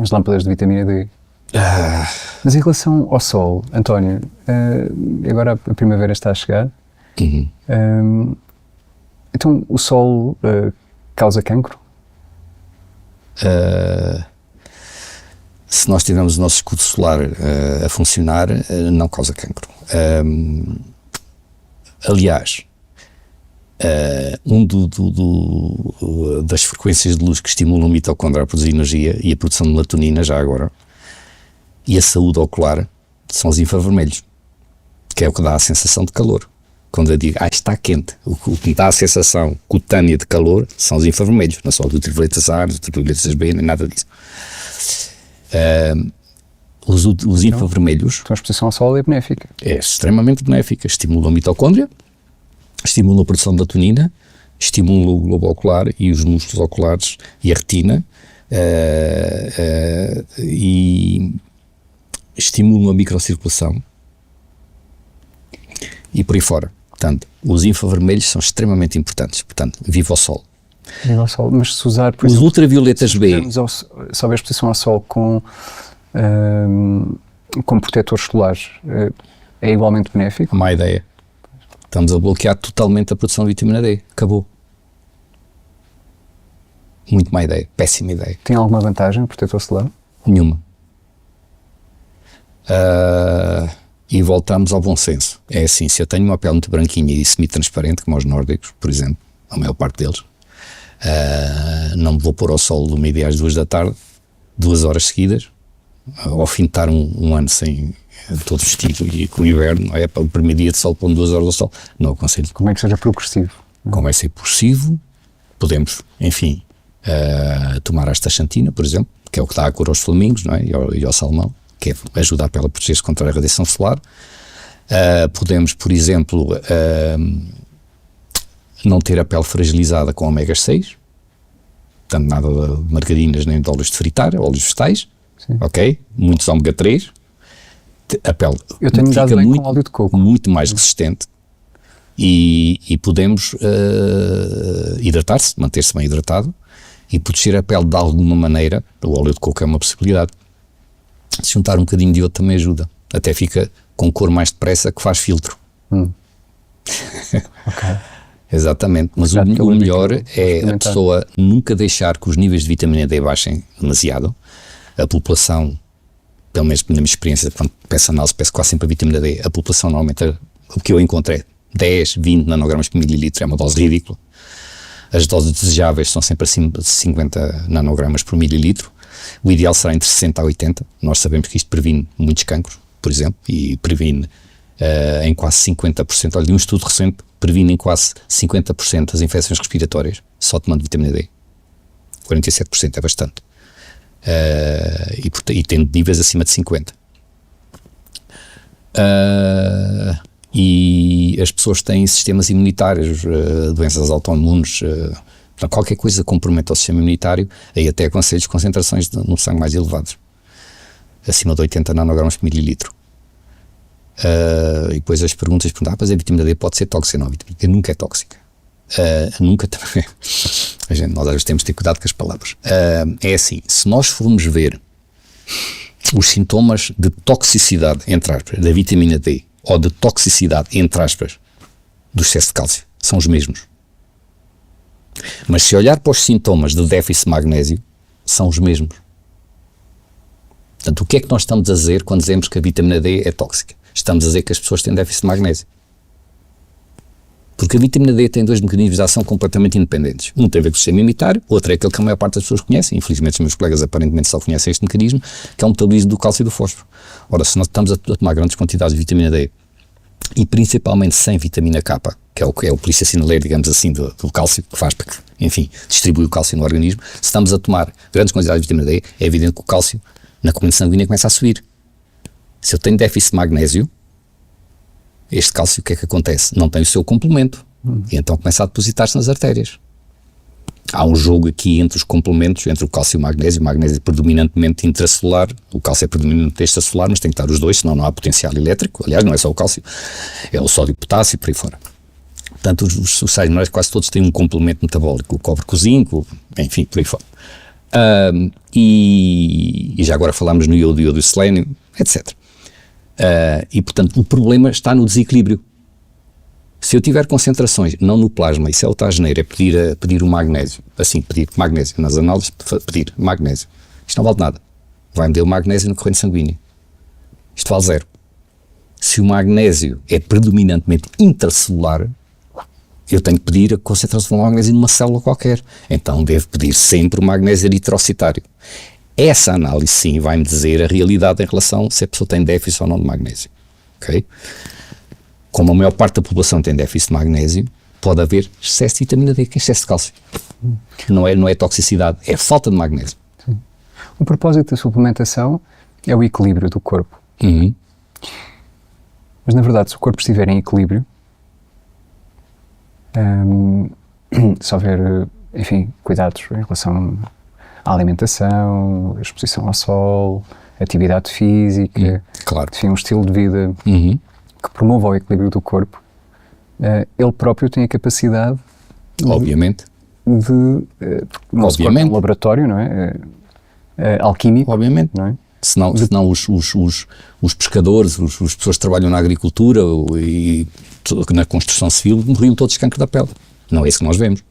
As lâmpadas de vitamina D. Mas em relação ao sol, António, agora a primavera está a chegar. Então o sol causa cancro? Se nós tivermos o nosso escudo solar a funcionar, não causa cancro. Aliás, das frequências de luz que estimulam o mitocôndrio a produzir energia e a produção de melatonina, já agora, e a saúde ocular, são os infravermelhos, que é o que dá a sensação de calor. Quando eu digo, está quente, o que me dá a sensação cutânea de calor são os infravermelhos, não só os ultravioletas A, os ultravioletas B, nem nada disso. Os infravermelhos... Então a exposição ao sol é benéfica. É extremamente benéfica, estimula a mitocôndria, estimula a produção de melatonina, estimula o globo ocular e os músculos oculares e a retina, e estimula a microcirculação e por aí fora. Portanto, os infravermelhos são extremamente importantes. Portanto, viva ao sol. Viva ao sol. Mas se usar, por os exemplo, ultravioletas B... Se houver exposição ao sol com protetores solares, é igualmente benéfico? Má ideia. Estamos a bloquear totalmente a produção de vitamina D. Acabou. Muito má ideia. Péssima ideia. Tem alguma vantagem o protetor solar? Nenhuma. E voltamos ao bom senso. É assim, se eu tenho uma pele muito branquinha e semi-transparente, como os nórdicos, por exemplo, a maior parte deles, não me vou pôr ao sol do meio-dia às 2 da tarde, 2 horas seguidas, ao fim de estar um ano sem todo vestido e com o inverno, não é? Para o primeiro dia de sol, pôr 2 horas ao sol, não aconselho. Como é que seja progressivo? Como é ser progressivo, podemos, enfim, tomar a astaxantina, por exemplo, que é o que dá a cor aos flamingos, não é? E ao salmão, que ajuda a pele a proteger-se contra a radiação solar. Podemos, por exemplo, não ter a pele fragilizada com ômega 6, portanto nada de margarinas nem de óleos de fritar, óleos vegetais, ok? Muitos ômega 3. A pele eu tenho fica bem com óleo de coco. muito mais resistente e podemos hidratar-se, manter-se bem hidratado e proteger a pele de alguma maneira. O óleo de coco é uma possibilidade. Se juntar um bocadinho de outro também ajuda. Até fica com cor mais depressa, que faz filtro. Ok. Exatamente, mas o melhor é a pessoa nunca deixar que os níveis de vitamina D baixem demasiado. A população, pelo menos na minha experiência, quando peço análise, peço quase sempre a vitamina D, a população normalmente, o que eu encontro é 10, 20 nanogramas por mililitro, é uma dose ridícula. As doses desejáveis são sempre acima de 50 nanogramas por mililitro. O ideal será entre 60 a 80. Nós sabemos que isto previne muitos cancros, por exemplo, e previne em quase 50%, olha, de um estudo recente, previne em quase 50% as infecções respiratórias, só tomando vitamina D. 47% é bastante. E tendo níveis acima de 50. E as pessoas têm sistemas imunitários, doenças autoimunes, qualquer coisa que comprometa o sistema imunitário, aí até aconselho concentrações no sangue mais elevadas, acima de 80 nanogramas por mililitro. E depois as perguntas mas a vitamina D pode ser tóxica? Não, a vitamina D nunca é tóxica. Nunca também. Nós às vezes temos de ter cuidado com as palavras. É assim, se nós formos ver os sintomas de toxicidade, entre aspas, da vitamina D, ou de toxicidade, entre aspas, do excesso de cálcio, são os mesmos. Mas se olhar para os sintomas de déficit de magnésio, são os mesmos. Portanto, o que é que nós estamos a dizer quando dizemos que a vitamina D é tóxica? Estamos a dizer que as pessoas têm déficit de magnésio. Porque a vitamina D tem 2 mecanismos de ação completamente independentes. Um tem a ver com o sistema imunitário, outro é aquele que a maior parte das pessoas conhece. Infelizmente os meus colegas aparentemente só conhecem este mecanismo, que é o metabolismo do cálcio e do fósforo. Ora, se nós estamos a tomar grandes quantidades de vitamina D, e principalmente sem vitamina K, que é o polícia sinaleiro, digamos assim, do cálcio, que faz para que, enfim, distribui o cálcio no organismo, se estamos a tomar grandes quantidades de vitamina D, é evidente que o cálcio na corrente sanguínea começa a subir. Se eu tenho déficit de magnésio, este cálcio, o que é que acontece? Não tem o seu complemento, e então começa a depositar-se nas artérias. Há um jogo aqui entre os complementos, entre o cálcio e o magnésio é predominantemente intracelular, o cálcio é predominantemente extracelular, mas tem que estar os dois, senão não há potencial elétrico. Aliás, não é só o cálcio, é o sódio e o potássio, por aí fora. Portanto, os sais minerais quase todos têm um complemento metabólico, o cobre com o zinco, enfim, por aí fora. E já agora falámos no iodo e selênio, etc. E portanto o problema está no desequilíbrio. Se eu tiver concentrações, não no plasma, isso é outra asneira, é pedir o magnésio, assim, pedir magnésio, nas análises, pedir magnésio. Isto não vale nada. Vai-me dar o magnésio na corrente sanguínea. Isto vale 0. Se o magnésio é predominantemente intracelular, eu tenho que pedir a concentração de magnésio numa célula qualquer. Então devo pedir sempre o magnésio eritrocitário. Essa análise sim vai-me dizer a realidade em relação se a pessoa tem déficit ou não de magnésio. Ok? Como a maior parte da população tem déficit de magnésio, pode haver excesso de vitamina D, que é excesso de cálcio. Não é toxicidade, é falta de magnésio. Sim. O propósito da suplementação é o equilíbrio do corpo. Mas na verdade, se o corpo estiver em equilíbrio, se houver, enfim, cuidados em relação à alimentação, a exposição ao sol, atividade física, claro. Enfim, um estilo de vida que promova o equilíbrio do corpo, ele próprio tem a capacidade obviamente de o nosso corpo é um laboratório, não é? Alquímico, obviamente, não é? Senão os pescadores, as pessoas que trabalham na agricultura e na construção civil morriam todos de cancro da pele. Não é isso que nós vemos.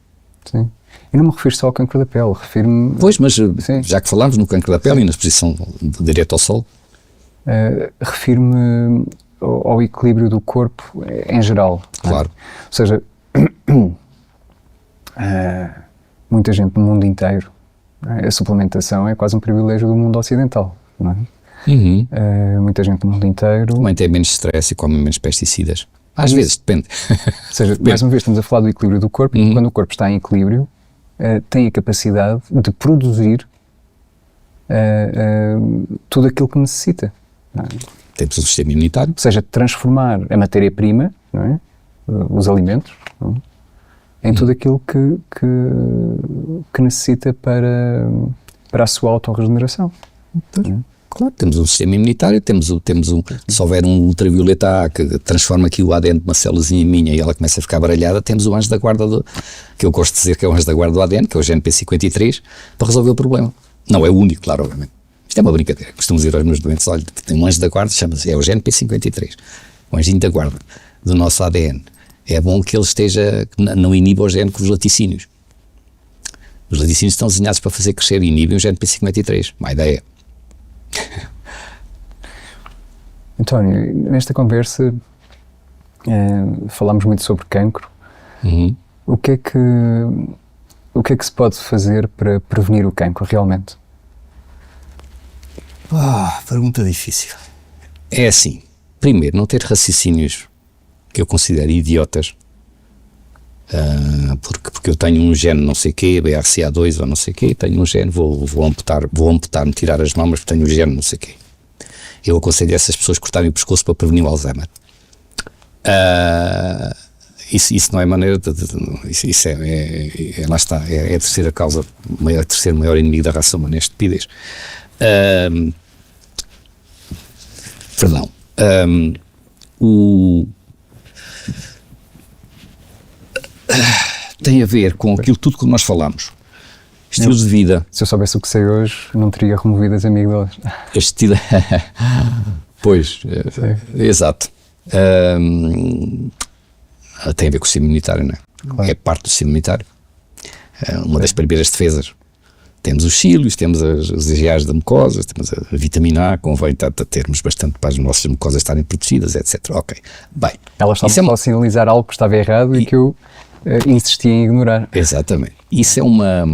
Sim. E não me refiro só ao cancro da pele, refiro-me... Pois, mas sim, já que falámos no cancro da pele e na exposição direta ao sol, refiro-me ao equilíbrio do corpo em geral. Claro. Ou seja, muita gente no mundo inteiro, a suplementação é quase um privilégio do mundo ocidental, não é? Muita gente no mundo inteiro. Também tem menos stress e come menos pesticidas. Às vezes, depende. Ou seja, mais uma vez estamos a falar do equilíbrio do corpo, e quando o corpo está em equilíbrio, tem a capacidade de produzir tudo aquilo que necessita. Não é? Temos um sistema imunitário. Ou seja, transformar a matéria-prima, não é? Os alimentos, não é? Em tudo aquilo que necessita para a sua autorregeneração. Claro, temos um sistema imunitário, se houver um ultravioleta A que transforma aqui o ADN de uma célulazinha minha e ela começa a ficar baralhada, temos o anjo da guarda, que eu gosto de dizer que é o anjo da guarda do ADN, que é o GNP53, para resolver o problema. Não é o único, claro, obviamente. Isto é uma brincadeira. Costumo dizer aos meus doentes, olha, tem um anjo da guarda, chama-se, é o GNP53, o anjinho da guarda do nosso ADN. É bom que ele esteja, não iniba o gene com os laticínios. Os laticínios estão desenhados para fazer crescer e inibem o GNP53. Má ideia. António, nesta conversa falámos muito sobre cancro. O que é que se pode fazer para prevenir o cancro realmente? Pergunta difícil. É assim, primeiro, não ter raciocínios que eu considero idiotas, porque eu tenho um gene não sei quê, BRCA2 ou não sei quê, tenho um gene, vou amputar-me, tirar as mamas porque tenho um gene não sei quê. Eu aconselho essas pessoas a cortarem o pescoço para prevenir o Alzheimer. Isso não é maneira isso lá está, é a terceira causa, a terceiro maior inimigo da raça humana, é a estupidez. Perdão. Tem a ver com aquilo tudo que nós falamos. Estilo de vida. Se eu soubesse o que sei hoje, não teria removido as amígdalas. Estilo... Pois, exato. Tem a ver com o sistema imunitário, não é? Claro. É parte do sistema imunitário. Uma das primeiras defesas. Temos os cílios, temos os IgAs da mucosa, temos a vitamina A, convém termos bastante para as nossas mucosas estarem protegidas, etc. Ok, bem. Elas estavam só a sinalizar algo que estava errado e que eu insisti em ignorar. Exatamente. Isso é uma...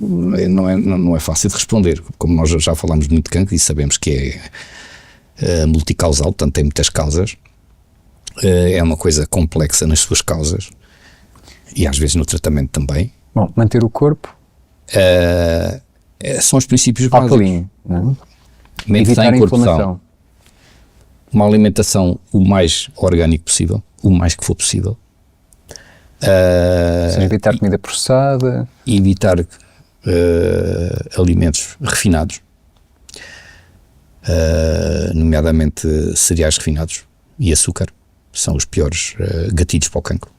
Não é fácil de responder. Como nós já falámos muito de cancro e sabemos que é multicausal, portanto tem muitas causas. É uma coisa complexa nas suas causas. E às vezes no tratamento também. Bom, manter o corpo. São os princípios básicos. Alcalino, não é? Evitar a inflamação. Uma alimentação o mais orgânico possível, o mais que for possível. Ou seja, evitar comida processada. Evitar alimentos refinados, nomeadamente cereais refinados e açúcar. São os piores gatilhos para o cancro.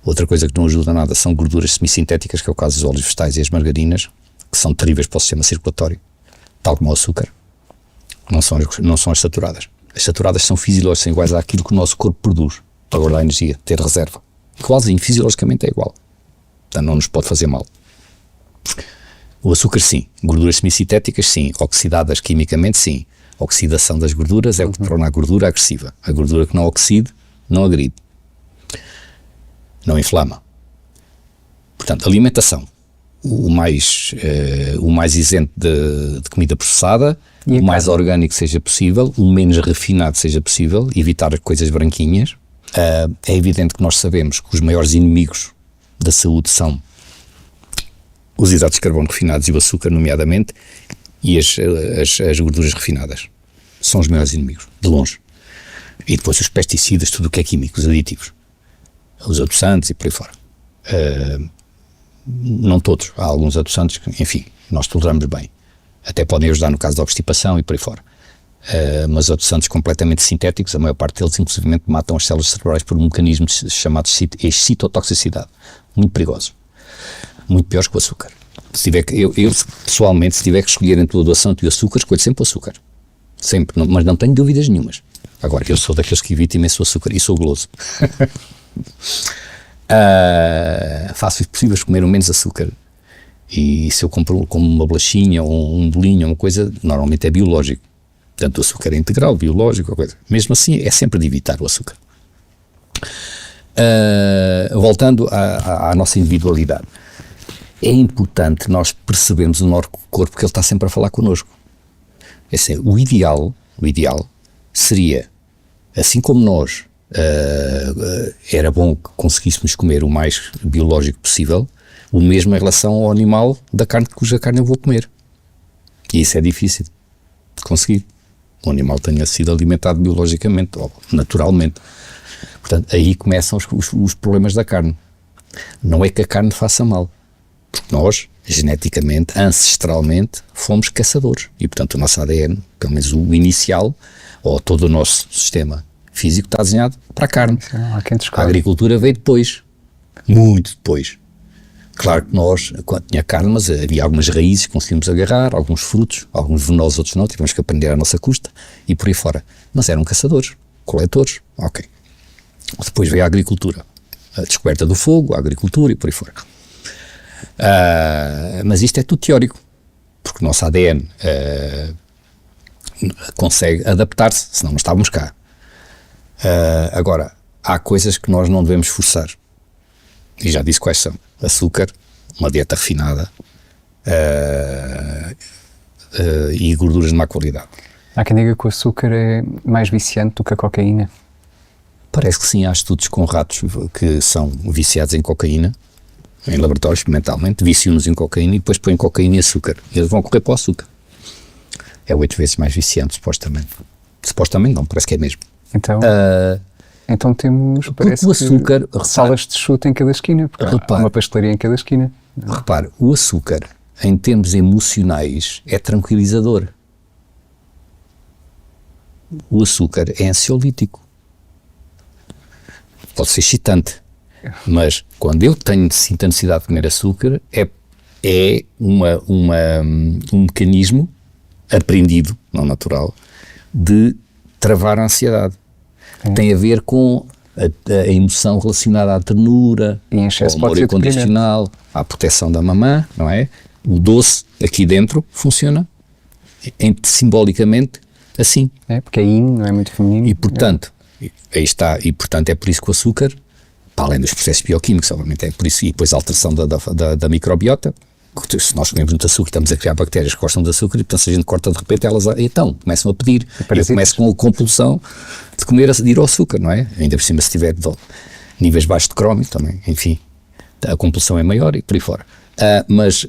Outra coisa que não ajuda nada são gorduras semissintéticas, que é o caso dos óleos vegetais e as margarinas, que são terríveis para o sistema circulatório, tal como o açúcar. Não são as saturadas. As saturadas são fisiológicas, são iguais àquilo que o nosso corpo produz para guardar energia, ter reserva. Igualzinho, fisiologicamente é igual. Portanto, não nos pode fazer mal. O açúcar, sim. Gorduras semissintéticas, sim. Oxidadas quimicamente, sim. A oxidação das gorduras é o que torna a gordura agressiva. A gordura que não oxide, não agride. Não inflama. Portanto, alimentação. O mais isento de comida processada, o mais orgânico seja possível, o menos refinado seja possível, evitar coisas branquinhas. É evidente que nós sabemos que os maiores inimigos da saúde são os hidratos de carbono refinados e o açúcar, nomeadamente, e as gorduras refinadas. São os maiores inimigos, de longe. E depois os pesticidas, tudo o que é químico, os aditivos. Os adoçantes e por aí fora. Não todos, há alguns adoçantes que, enfim, nós toleramos bem. Até podem ajudar no caso da obstipação e por aí fora. Mas adoçantes completamente sintéticos, a maior parte deles, inclusive, matam as células cerebrais por um mecanismo chamado excitotoxicidade. Muito perigoso. Muito piores que o açúcar. Eu pessoalmente, se tiver que escolher entre o adoçante e o açúcar, escolho sempre o açúcar. Sempre, mas não tenho dúvidas nenhumas. Agora, eu sou daqueles que evitam imenso açúcar e sou goloso. Faço o possível comer o menos açúcar E se eu compro como uma bolachinha ou um bolinho, uma coisa, normalmente é biológico. Portanto, o açúcar é integral, biológico, coisa. Mesmo assim, é sempre de evitar o açúcar. Voltando à nossa individualidade, é importante nós percebermos o nosso corpo, que ele está sempre a falar connosco. É assim, o ideal seria, assim como nós, era bom que conseguíssemos comer o mais biológico possível, o mesmo em relação ao animal cuja carne eu vou comer. E isso é difícil de conseguir. O animal tenha sido alimentado biologicamente ou naturalmente. Portanto, aí começam os problemas da carne. Não é que a carne faça mal, porque nós, geneticamente, ancestralmente, fomos caçadores. E, portanto, o nosso ADN, pelo menos o inicial, ou todo o nosso sistema físico, está desenhado para a carne. A agricultura veio depois, muito depois. Claro que nós, quando tinha carne, mas havia algumas raízes que conseguimos agarrar, alguns frutos, alguns venenosos, outros não, tivemos que aprender à nossa custa e por aí fora. Mas eram caçadores, coletores, ok. Depois veio a agricultura, a descoberta do fogo, a agricultura e por aí fora. Mas isto é tudo teórico, porque o nosso ADN consegue adaptar-se, senão não estávamos cá. Agora, há coisas que nós não devemos forçar. E já disse quais são: açúcar, uma dieta refinada e gorduras de má qualidade. Há quem diga que o açúcar é mais viciante do que a cocaína. Parece que sim, há estudos com ratos que são viciados em cocaína, em laboratório experimentalmente, viciam-nos em cocaína e depois põem cocaína e açúcar. E eles vão correr para o açúcar. É 8 vezes mais viciante, supostamente. Supostamente não, parece que é mesmo. Então temos, parece o açúcar, que salas de chute em cada esquina, porque há uma pastelaria em cada esquina. Repare, o açúcar, em termos emocionais, é tranquilizador. O açúcar é ansiolítico. Pode ser excitante, mas quando eu sinto a necessidade de comer açúcar, é um mecanismo aprendido, não natural, de travar a ansiedade. Tem a ver com a emoção relacionada à ternura, ao amor incondicional, à proteção da mamã, não é? O doce aqui dentro funciona simbolicamente assim. É, porque é yin, não é muito feminino. E portanto, aí está, e portanto é por isso que o açúcar, para além dos processos bioquímicos, obviamente é por isso, e depois a alteração da microbiota, se nós comemos muito açúcar, estamos a criar bactérias que gostam de açúcar, e portanto se a gente corta de repente, elas então começam a pedir, e começam com a compulsão de comer, de ir ao açúcar, não é? Ainda por cima, se tiver níveis baixos de crómio também, enfim, a compulsão é maior e por aí fora. Mas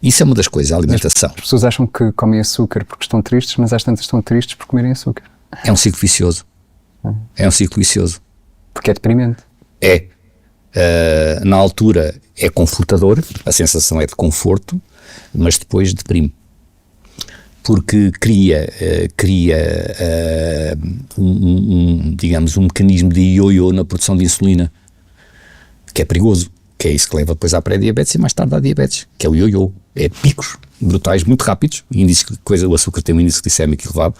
isso é uma das coisas, a alimentação. As pessoas acham que comem açúcar porque estão tristes, mas às tantas estão tristes por comerem açúcar. É um ciclo vicioso. É um ciclo vicioso. Porque é deprimente. É. Na altura é confortador, a sensação é de conforto, mas depois deprime. Porque cria digamos, um mecanismo de ioiô na produção de insulina, que é perigoso, que é isso que leva depois à pré-diabetes e mais tarde à diabetes, que é o ioiô. É picos brutais, muito rápidos, o açúcar tem um índice glicémico elevado.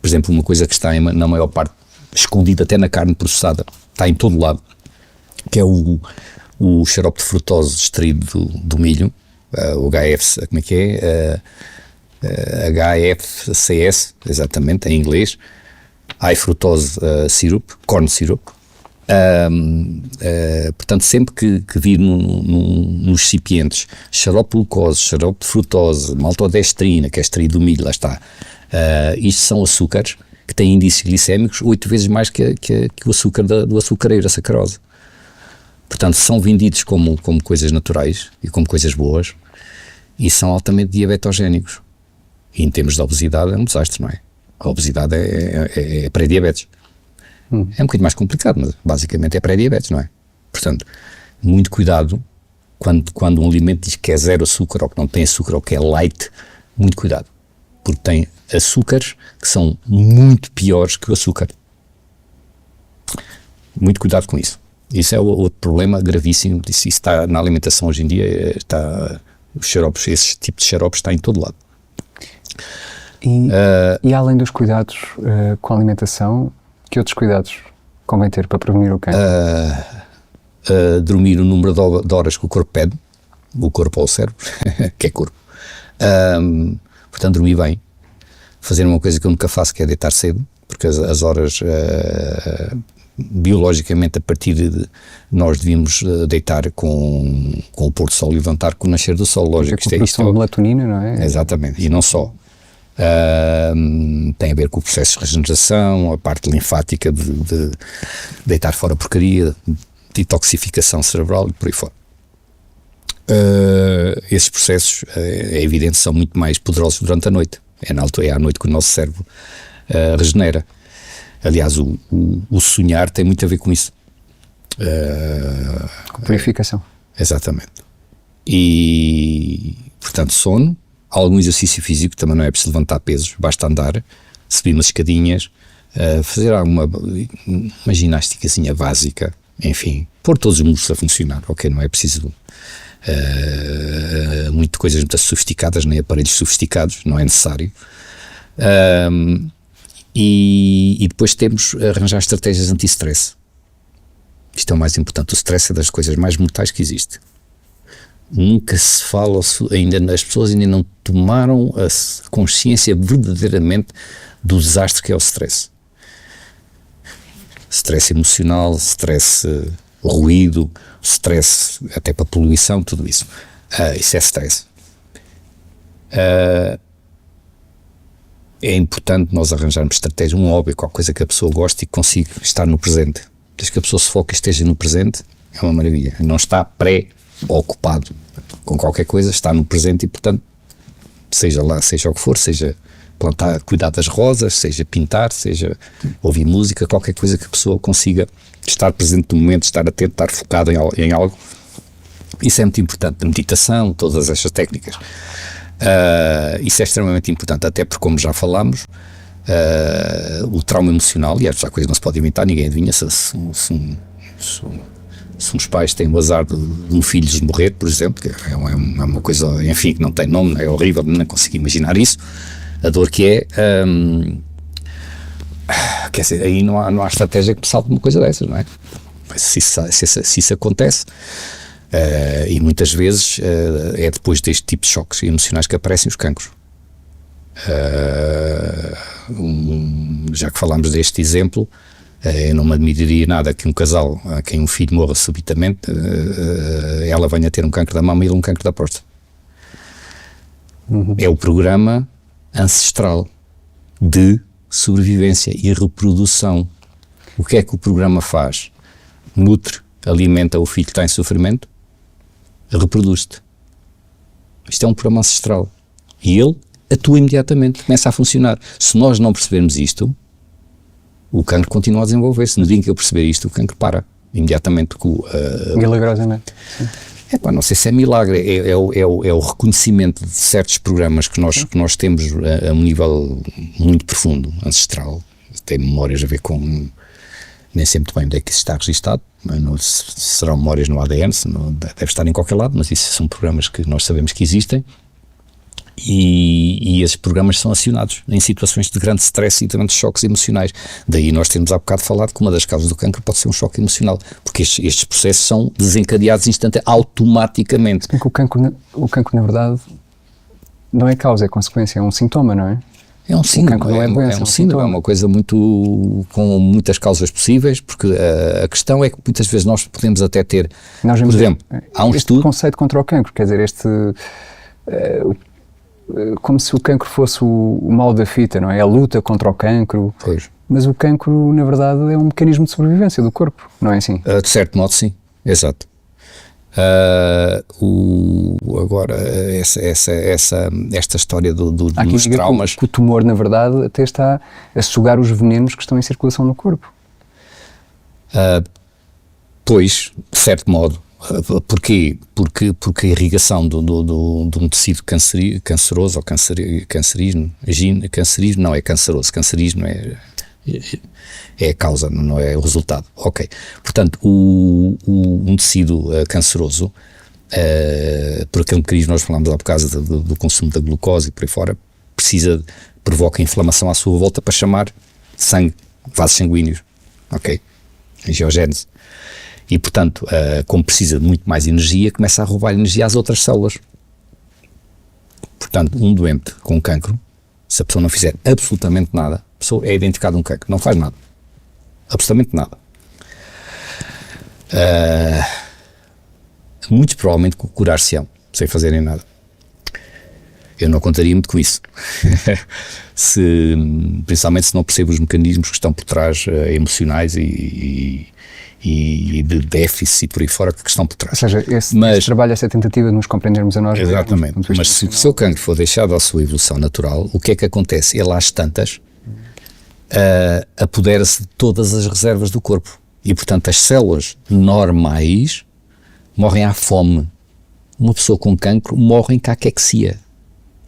Por exemplo, uma coisa que está na maior parte escondida até na carne processada, está em todo lado, que é o xarope de frutose extraído do milho, o HF, como é que é? HFCS, exatamente, em inglês, High Fructose Syrup, Corn Syrup. Portanto, sempre que vir nos recipientes xarope de glucose, xarope de frutose, maltodestrina, que é extraído do milho, lá está. Isto são açúcares que têm índices glicémicos 8 vezes mais que o açúcar do açucareiro, a sacarose. Portanto, são vendidos como coisas naturais e como coisas boas e são altamente diabetogénicos. E em termos de obesidade é um desastre, não é? A obesidade é pré-diabetes. É um bocadinho mais complicado, mas basicamente é pré-diabetes, não é? Portanto, muito cuidado quando um alimento diz que é zero açúcar ou que não tem açúcar ou que é light, muito cuidado. Porque tem açúcares que são muito piores que o açúcar. Muito cuidado com isso. Isso é outro problema gravíssimo. Isso está na alimentação hoje em dia. Os xaropes, esse tipo de xaropes está em todo lado. E além dos cuidados com a alimentação, que outros cuidados convém ter para prevenir o cancro? Dormir o número de horas que o corpo pede. o corpo ao cérebro, que é corpo. Portanto, dormir bem, fazer uma coisa que eu nunca faço, que é deitar cedo, porque as horas, biologicamente, a partir de nós devíamos deitar com o pôr do sol e levantar com o nascer do sol, lógico. A produção de melatonina, não é? Exatamente, e não só. Tem a ver com o processo de regeneração, a parte linfática de deitar fora porcaria, detoxificação cerebral e por aí fora. Esses processos, é evidente, são muito mais poderosos durante a noite. É à noite que o nosso cérebro regenera. Aliás, o sonhar tem muito a ver com isso. Com purificação. Exatamente. E, portanto, sono, algum exercício físico, também não é preciso levantar pesos, basta andar, subir umas escadinhas, fazer uma ginástica básica, enfim, pôr todos os músculos a funcionar, ok? Não é preciso muito coisas muito sofisticadas, nem aparelhos sofisticados, não é necessário. E depois temos arranjar estratégias anti-stress. Isto é o mais importante. O stress é das coisas mais mortais que existe. Nunca se fala, as pessoas ainda não tomaram a consciência verdadeiramente do desastre que é o stress. Stress emocional, stress ruído, stress até para poluição, tudo isso. Isso é stress. É importante nós arranjarmos estratégia, um hobby, qualquer coisa que a pessoa goste e que consiga estar no presente. Desde que a pessoa se foque e esteja no presente, é uma maravilha. Não está pré-ocupado com qualquer coisa, está no presente e, portanto, seja lá, seja o que for, seja plantar, cuidar das rosas, seja pintar, seja ouvir música, qualquer coisa que a pessoa consiga estar presente no momento, estar atento, estar focado em algo. Isso é muito importante. A meditação, todas estas técnicas. Isso é extremamente importante, até porque, como já falámos, o trauma emocional, e esta coisa não se pode inventar, ninguém adivinha se uns pais têm o azar de um filho lhes morrer, por exemplo, que é uma coisa, enfim, que não tem nome, é horrível, não consigo imaginar isso, a dor que é, quer dizer, aí não há estratégia que salte uma coisa dessas, não é? Mas se isso acontece, e muitas vezes é depois deste tipo de choques emocionais que aparecem os cancros. Já que falámos deste exemplo, eu não me admiraria nada que um casal a quem um filho morra subitamente, ela venha a ter um cancro da mama e ele um cancro da próstata. É o programa ancestral de sobrevivência e reprodução. O que é que o programa faz? Nutre, alimenta o filho que está em sofrimento, reproduz-te. Isto é um programa ancestral. E ele atua imediatamente, começa a funcionar. Se nós não percebermos isto, o cancro continua a desenvolver-se. No dia em que eu perceber isto, o cancro para imediatamente. Milagrosamente. Não sei se é milagre, é o reconhecimento de certos programas que nós temos a um nível muito profundo, ancestral. Tem memórias a ver com... Nem sei muito bem onde é que isso está registado, serão memórias no ADN, deve estar em qualquer lado, mas isso são programas que nós sabemos que existem. E esses programas são acionados em situações de grande stress e de grandes choques emocionais. Daí nós temos há bocado falado que uma das causas do cancro pode ser um choque emocional, porque estes processos são desencadeados automaticamente. O cancro, na verdade, não é causa, é consequência, é um sintoma, não é? É um síndrome, não é doença, é um síndrome, é uma coisa com muitas causas possíveis, porque a questão é que muitas vezes nós podemos até ter, por exemplo, há um estudo... conceito contra o cancro, quer dizer, como se o cancro fosse o mal da fita, não é? A luta contra o cancro. Pois. Mas o cancro, na verdade, é um mecanismo de sobrevivência do corpo, não é assim? De certo modo, sim. Exato. Agora, esta história dos traumas... Que o tumor, na verdade, até está a sugar os venenos que estão em circulação no corpo. Pois, de certo modo. Porquê? Porque a irrigação de um tecido canceroso ou cancerígeno não é canceroso, cancerígeno é a causa, não é o resultado. Ok. Portanto, um tecido canceroso, por aquele mecanismo nós falámos há bocado do consumo da glucose e por aí fora, provoca inflamação à sua volta para chamar sangue, vasos sanguíneos. Ok? Angiogénese. E, portanto, como precisa de muito mais energia, começa a roubar energia às outras células. Portanto, um doente com cancro, se a pessoa não fizer absolutamente nada, a pessoa é identificada um cancro, não faz nada. Absolutamente nada. Muitos provavelmente curar-se-ão, sem fazerem nada. Eu não contaria muito com isso. Principalmente se não percebo os mecanismos que estão por trás, emocionais e de déficit e por aí fora, que estão por trás. Ou seja, esse trabalho, essa tentativa de nos compreendermos a nós. Exatamente. Mas se o seu cancro for deixado à sua evolução natural, o que é que acontece? Ele, às tantas, apodera-se de todas as reservas do corpo. E, portanto, as células normais morrem à fome. Uma pessoa com cancro morre em caquexia.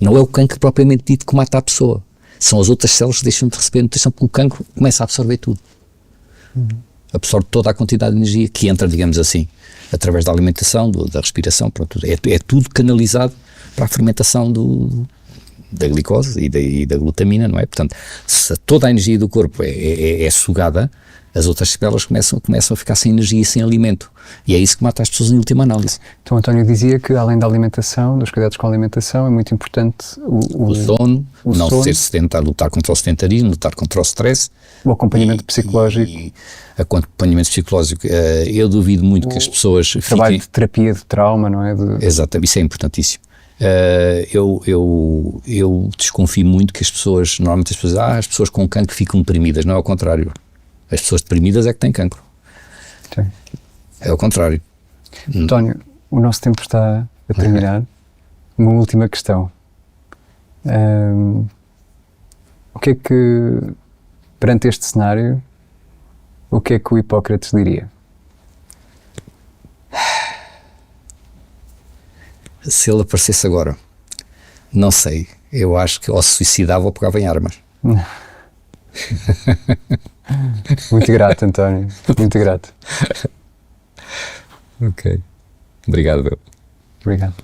Não é o cancro propriamente dito que mata a pessoa. São as outras células que deixam de receber nutrição, porque o cancro começa a absorver tudo. Absorve toda a quantidade de energia que entra, digamos assim, através da alimentação, da respiração, pronto, é tudo canalizado para a fermentação da glicose e da glutamina, não é? Portanto, se toda a energia do corpo é sugada, as outras células começam a ficar sem energia e sem alimento. E é isso que mata as pessoas em última análise. Então, António dizia que, além da alimentação, dos cuidados com a alimentação, é muito importante o sono, não ser sedentário, lutar contra o sedentarismo, lutar contra o stress. O acompanhamento psicológico. E acompanhamento psicológico. Eu duvido muito que as pessoas trabalho de terapia de trauma, não é? Exatamente, isso é importantíssimo. Eu desconfio muito que normalmente as pessoas com cancro ficam deprimidas, não é ao contrário. As pessoas deprimidas é que têm cancro. Sim. É ao contrário. António, o nosso tempo está a terminar. Uma última questão. O que é que, perante este cenário, o que é que o Hipócrates diria? Se ele aparecesse agora, não sei. Eu acho que ou se suicidava ou pegava em armas. Muito grato, António. Muito grato. Ok. Obrigado, Bel. Obrigado.